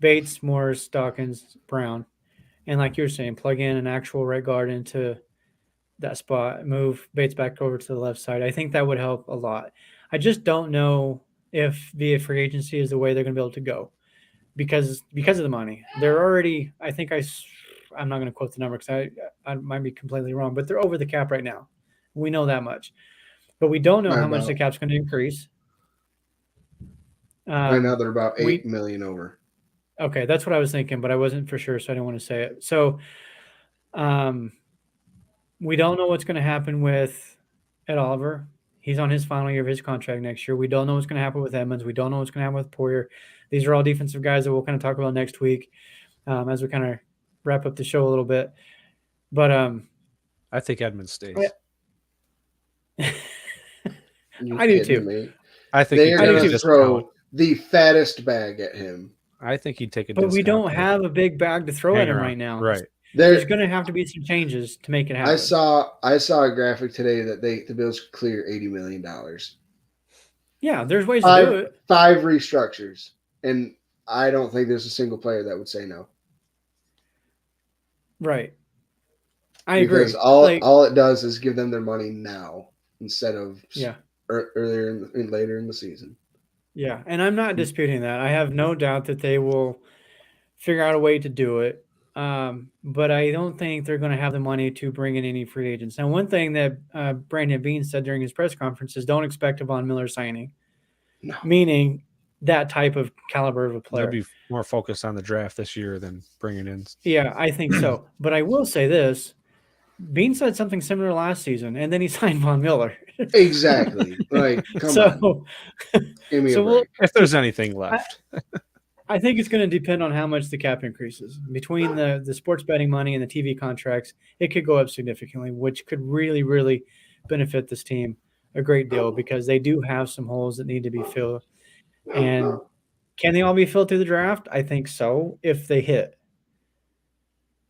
Bates, Morris, Dawkins, Brown, and like you're saying, plug in an actual right guard into that spot, move Bates back over to the left side, I think that would help a lot. I just don't know if via free agency is the way they're going to be able to go because of the money. They're already, I'm not going to quote the number because I might be completely wrong, but they're over the cap right now. We know that much. But we don't know how much the cap's going to increase. Right now they're about $8 million over. Okay, that's what I was thinking, but I wasn't for sure, so I didn't want to say it. So we don't know what's going to happen with Ed Oliver. He's on his final year of his contract next year. We don't know what's going to happen with Edmonds. We don't know what's going to happen with Poyer. These are all defensive guys that we'll kind of talk about next week as we kind of wrap up the show a little bit. But I think Edmonds stays. I do too. I think they're going to throw the fattest bag at him. I think he'd take a discount. But we don't have a big bag to throw at him right now. Right. There's going to have to be some changes to make it happen. I saw a graphic today that the Bills clear $80 million. Yeah, there's ways to do it. 5 restructures, and I don't think there's a single player that would say no. Right. I agree. Because all it does is give them their money now instead of later in the season. Yeah, and I'm not disputing that. I have no doubt that they will figure out a way to do it. But I don't think they're going to have the money to bring in any free agents. Now, one thing that Brandon Beane said during his press conference is don't expect a Von Miller signing. No. Meaning that type of caliber of a player. They'll be more focused on the draft this year than bringing in. Yeah, I think so. But I will say this. Beane said something similar last season, and then he signed Von Miller. Exactly. Like, come on. Give me a break. If there's anything left. I think it's going to depend on how much the cap increases. Between the sports betting money and the TV contracts, it could go up significantly, which could really, really benefit this team a great deal because they do have some holes that need to be filled. And can they all be filled through the draft? I think so, if they hit.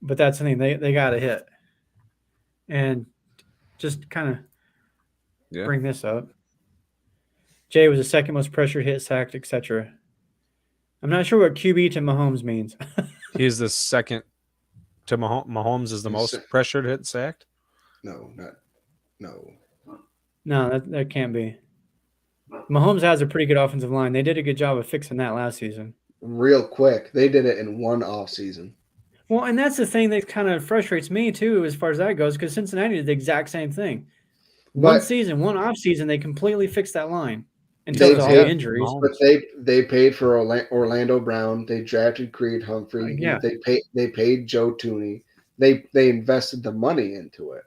But that's the thing. They got to hit. And just kind of bring this up. Jay was the second most pressured, hit, sacked, etc. I'm not sure what QB to Mahomes means. He's the second to Mahomes is the most pressured, hit, sacked? No. No, that can't be. Mahomes has a pretty good offensive line. They did a good job of fixing that last season. Real quick. They did it in one offseason. Well, and that's the thing that kind of frustrates me, too, as far as that goes, because Cincinnati did the exact same thing. One off season, they completely fixed that line until all the injuries. But they paid for Orlando Brown. They drafted Creed Humphrey. They paid Joe Tooney. They invested the money into it.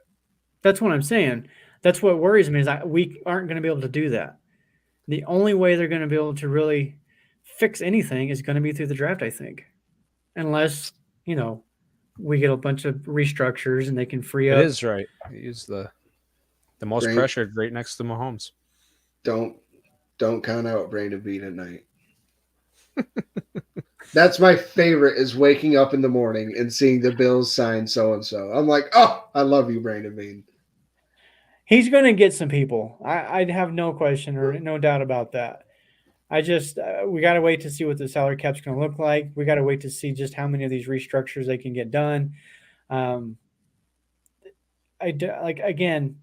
That's what I'm saying. That's what worries me is we aren't going to be able to do that. The only way they're going to be able to really fix anything is going to be through the draft, I think, unless – we get a bunch of restructures and they can free up. It is right. He's the most pressured right next to Mahomes. Don't count out Brandon Beane at night. That's my favorite is waking up in the morning and seeing the Bills sign so-and-so. I'm like, oh, I love you, Brandon Bean. He's going to get some people. I'd have no question or no doubt about that. I just we got to wait to see what the salary cap's going to look like. We got to wait to see just how many of these restructures they can get done. Like again,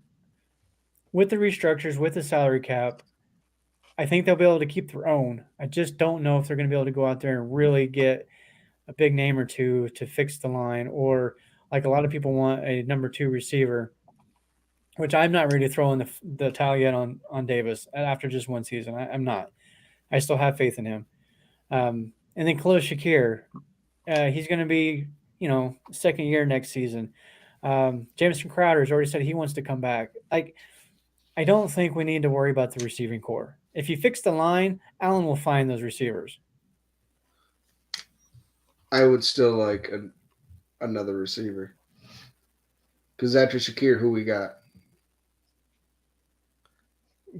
with the restructures, with the salary cap, I think they'll be able to keep their own. I just don't know if they're going to be able to go out there and really get a big name or two to fix the line, or like a lot of people want a number 2 receiver, which I'm not ready to throw in the towel yet on Davis after just one season. I'm not. I still have faith in him. And then Khalil Shakir, he's going to be, second year next season. Jameson Crowder has already said he wants to come back. Like, I don't think we need to worry about the receiving core. If you fix the line, Allen will find those receivers. I would still like another receiver. Because after Shakir, who we got?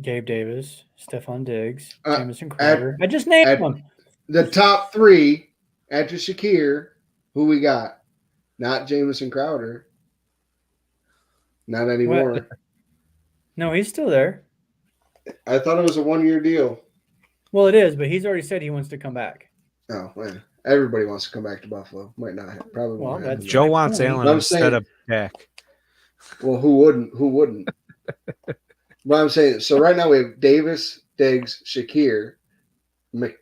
Gabe Davis, Stephon Diggs, Jameson Crowder. I just named them. The top 3 after Shakir, who we got? Not Jameson Crowder. Not anymore. What? No, he's still there. I thought it was a 1-year deal. Well, it is, but he's already said he wants to come back. Oh, man. Everybody wants to come back to Buffalo. Might not have. Probably well, won't have. Joe wants Allen instead of Dak. Well, who wouldn't? Who wouldn't? But I'm saying, so right now we have Davis, Diggs, Shakir.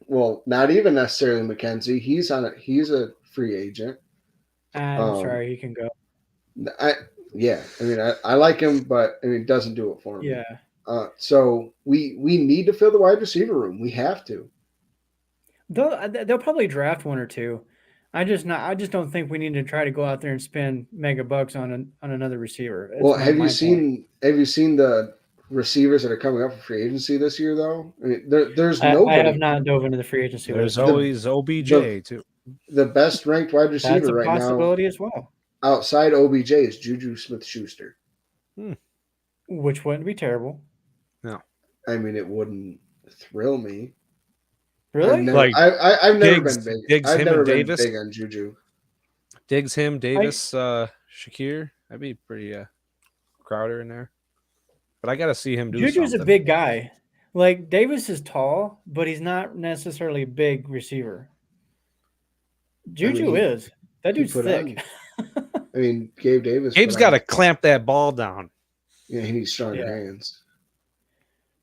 Well, not even necessarily McKenzie. He's a free agent. I'm sorry, he can go. I like him, but it doesn't do it for me. Yeah. So we need to fill the wide receiver room. We have to. They'll probably draft 1 or 2. I just don't think we need to try to go out there and spend mega bucks on another receiver. Well, have you seen the receivers that are coming up for free agency this year, though? I mean, there's nobody. I have not dove into the free agency. There's always OBJ too. The best ranked wide receiver right now. That's a possibility as well. Outside OBJ is Juju Smith-Schuster. Which wouldn't be terrible. No. I mean, it wouldn't thrill me. Really? I've never been big. Diggs I've him never and been Davis. big on Juju. Diggs him, Davis, Shakir. That'd be pretty Crowder in there. But I got to see him do Juju's something. a big guy. Like, Davis is tall, but he's not necessarily a big receiver. Juju is. That dude's thick. Gabe Davis. Gabe's got to clamp that ball down. Yeah, he needs stronger hands.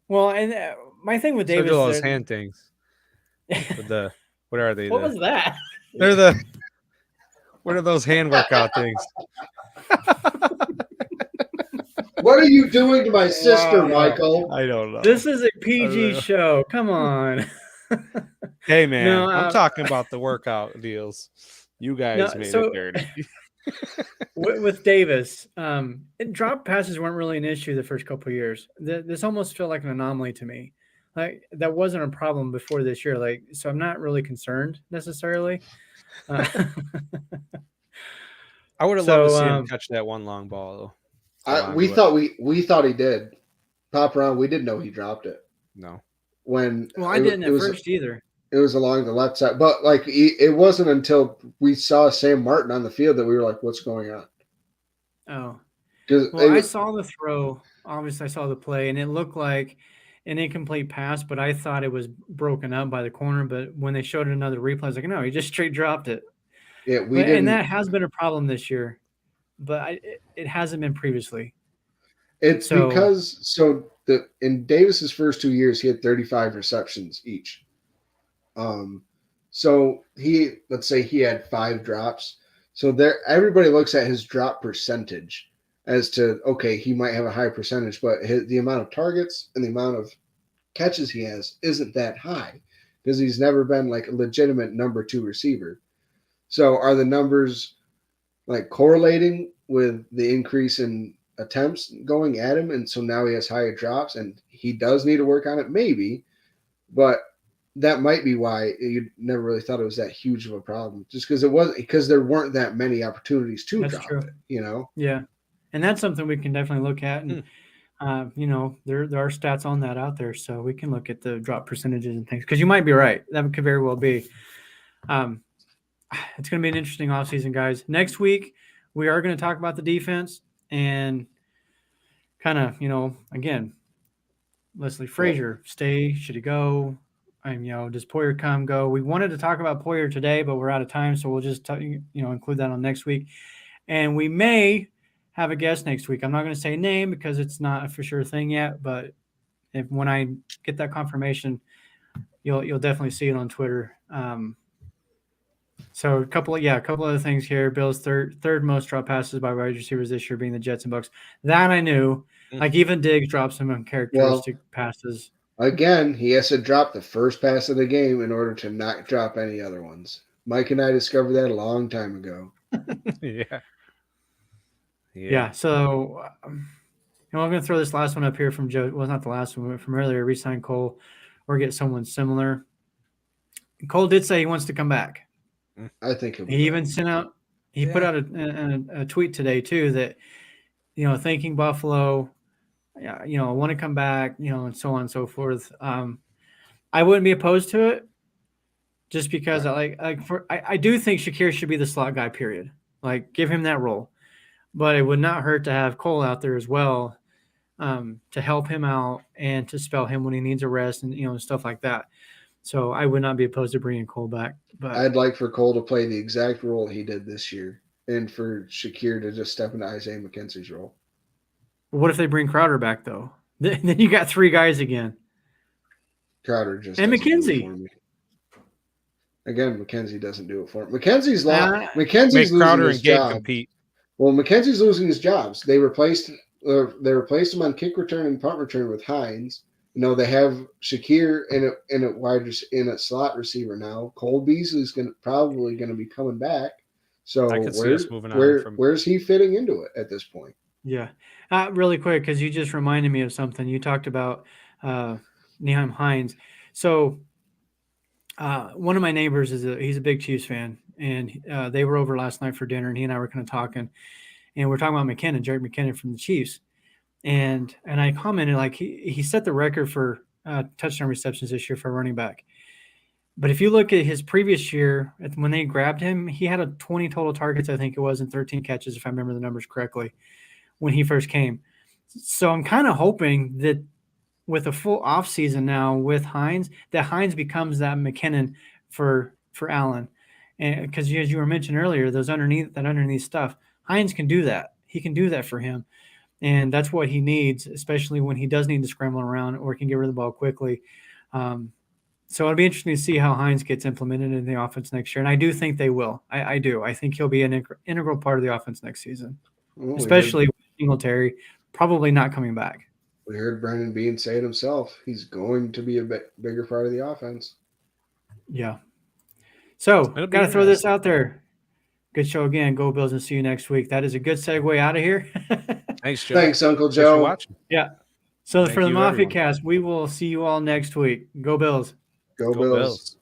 Well, and my thing with Davis, those hand things. What are they? What was that? They're what are those hand workout things? What are you doing to my sister, Michael? I don't know. This is a PG show. Come on. Hey, man, I'm talking about the workout deals. You guys made it dirty. With Davis, drop passes weren't really an issue the first couple of years. This almost felt like an anomaly to me. Like, that wasn't a problem before this year. Like, so I'm not really concerned necessarily. I would have loved to see him catch that one long ball, though. We thought he did. Pop around, we didn't know he dropped it. No. I didn't at first either. It was along the left side, but it wasn't until we saw Sam Martin on the field that we were like, "What's going on?" Oh, I saw the throw. Obviously, I saw the play, and it looked like an incomplete pass, but I thought it was broken up by the corner. But when they showed another replay, I was like, "No, he just straight dropped it." Yeah, and that has been a problem this year, but it hasn't been previously. It's because in Davis's first 2 years, he had 35 receptions each. So let's say he had 5 drops. So everybody looks at his drop percentage as to, okay, he might have a high percentage, but the amount of targets and the amount of catches he has isn't that high because he's never been like a legitimate number 2 receiver. So are the numbers like correlating with the increase in attempts going at him? And so now he has higher drops and he does need to work on it, maybe, but that might be why you never really thought it was that huge of a problem, just because there weren't that many opportunities to drop it, Yeah. And that's something we can definitely look at. And, there are stats on that out there. So we can look at the drop percentages and things, because you might be right. That could very well be. It's going to be an interesting offseason, guys. Next week, we are going to talk about the defense and kind of, again, Leslie Frazier, stay, should he go? Does Poyer come, go? We wanted to talk about Poyer today, but we're out of time, so we'll just include that on next week. And we may have a guest next week. I'm not going to say a name because it's not a for sure thing yet, but when I get that confirmation, you'll definitely see it on Twitter. So a couple other things here. Bill's third most drop passes by wide receivers this year being the Jets and Bucks. That I knew. Like even Diggs dropped some uncharacteristic passes. Again, he has to drop the first pass of the game in order to not drop any other ones. Mike and I discovered that a long time ago. Yeah. So I'm going to throw this last one up here from Joe. Well, not the last one, but from earlier. Resign Cole or get someone similar. Cole did say he wants to come back. I think he even sent out. He put out a tweet today too that thanking Buffalo. Want to come back. And so on and so forth. I wouldn't be opposed to it, just because I do think Shakir should be the slot guy. Period. Like give him that role, but it would not hurt to have Cole out there as well, to help him out and to spell him when he needs a rest and stuff like that. So I would not be opposed to bringing Cole back. But I'd like for Cole to play the exact role he did this year, and for Shakir to just step into Isaiah McKenzie's role. What if they bring Crowder back though? Then you got three guys again. Crowder just and McKenzie. Again, McKenzie doesn't do it for him. McKenzie's losing Crowder his and Gabe job. compete. Well, McKenzie's losing his jobs. They replaced him on kick return and punt return with Hines. They have Shakir in a slot receiver now. Cole Beasley's probably going to be coming back. So I could see us moving on where's he fitting into it at this point? Yeah. Really quick, because you just reminded me of something. You talked about Nyheim Hines. So one of my neighbors he's a big Chiefs fan, and they were over last night for dinner, and he and I were kind of talking, and we're talking about McKinnon, Jerick McKinnon from the Chiefs. And I commented, like, he set the record for touchdown receptions this year for a running back. But if you look at his previous year, when they grabbed him, he had 20 total targets, I think it was, and 13 catches, if I remember the numbers correctly, when he first came. So I'm kind of hoping that with a full offseason now with Hines, that Hines becomes that McKinnon for Allen. And because as you were mentioning earlier, that underneath stuff, Hines can do that. He can do that for him. And that's what he needs, especially when he does need to scramble around or can get rid of the ball quickly. So it'll be interesting to see how Hines gets implemented in the offense next year. And I do think they will. I do. I think he'll be an integral part of the offense next season, especially with Singletary probably not coming back. We heard Brandon Beane say it himself. He's going to be a bigger part of the offense. Yeah. So got to throw this out there. Good show again. Go Bills, and see you next week. That is a good segue out of here. Thanks, Joe. Thanks, Uncle Joe. Thanks for watching. Yeah. So for the Mafia Cast, we will see you all next week. Go Bills. Go Bills.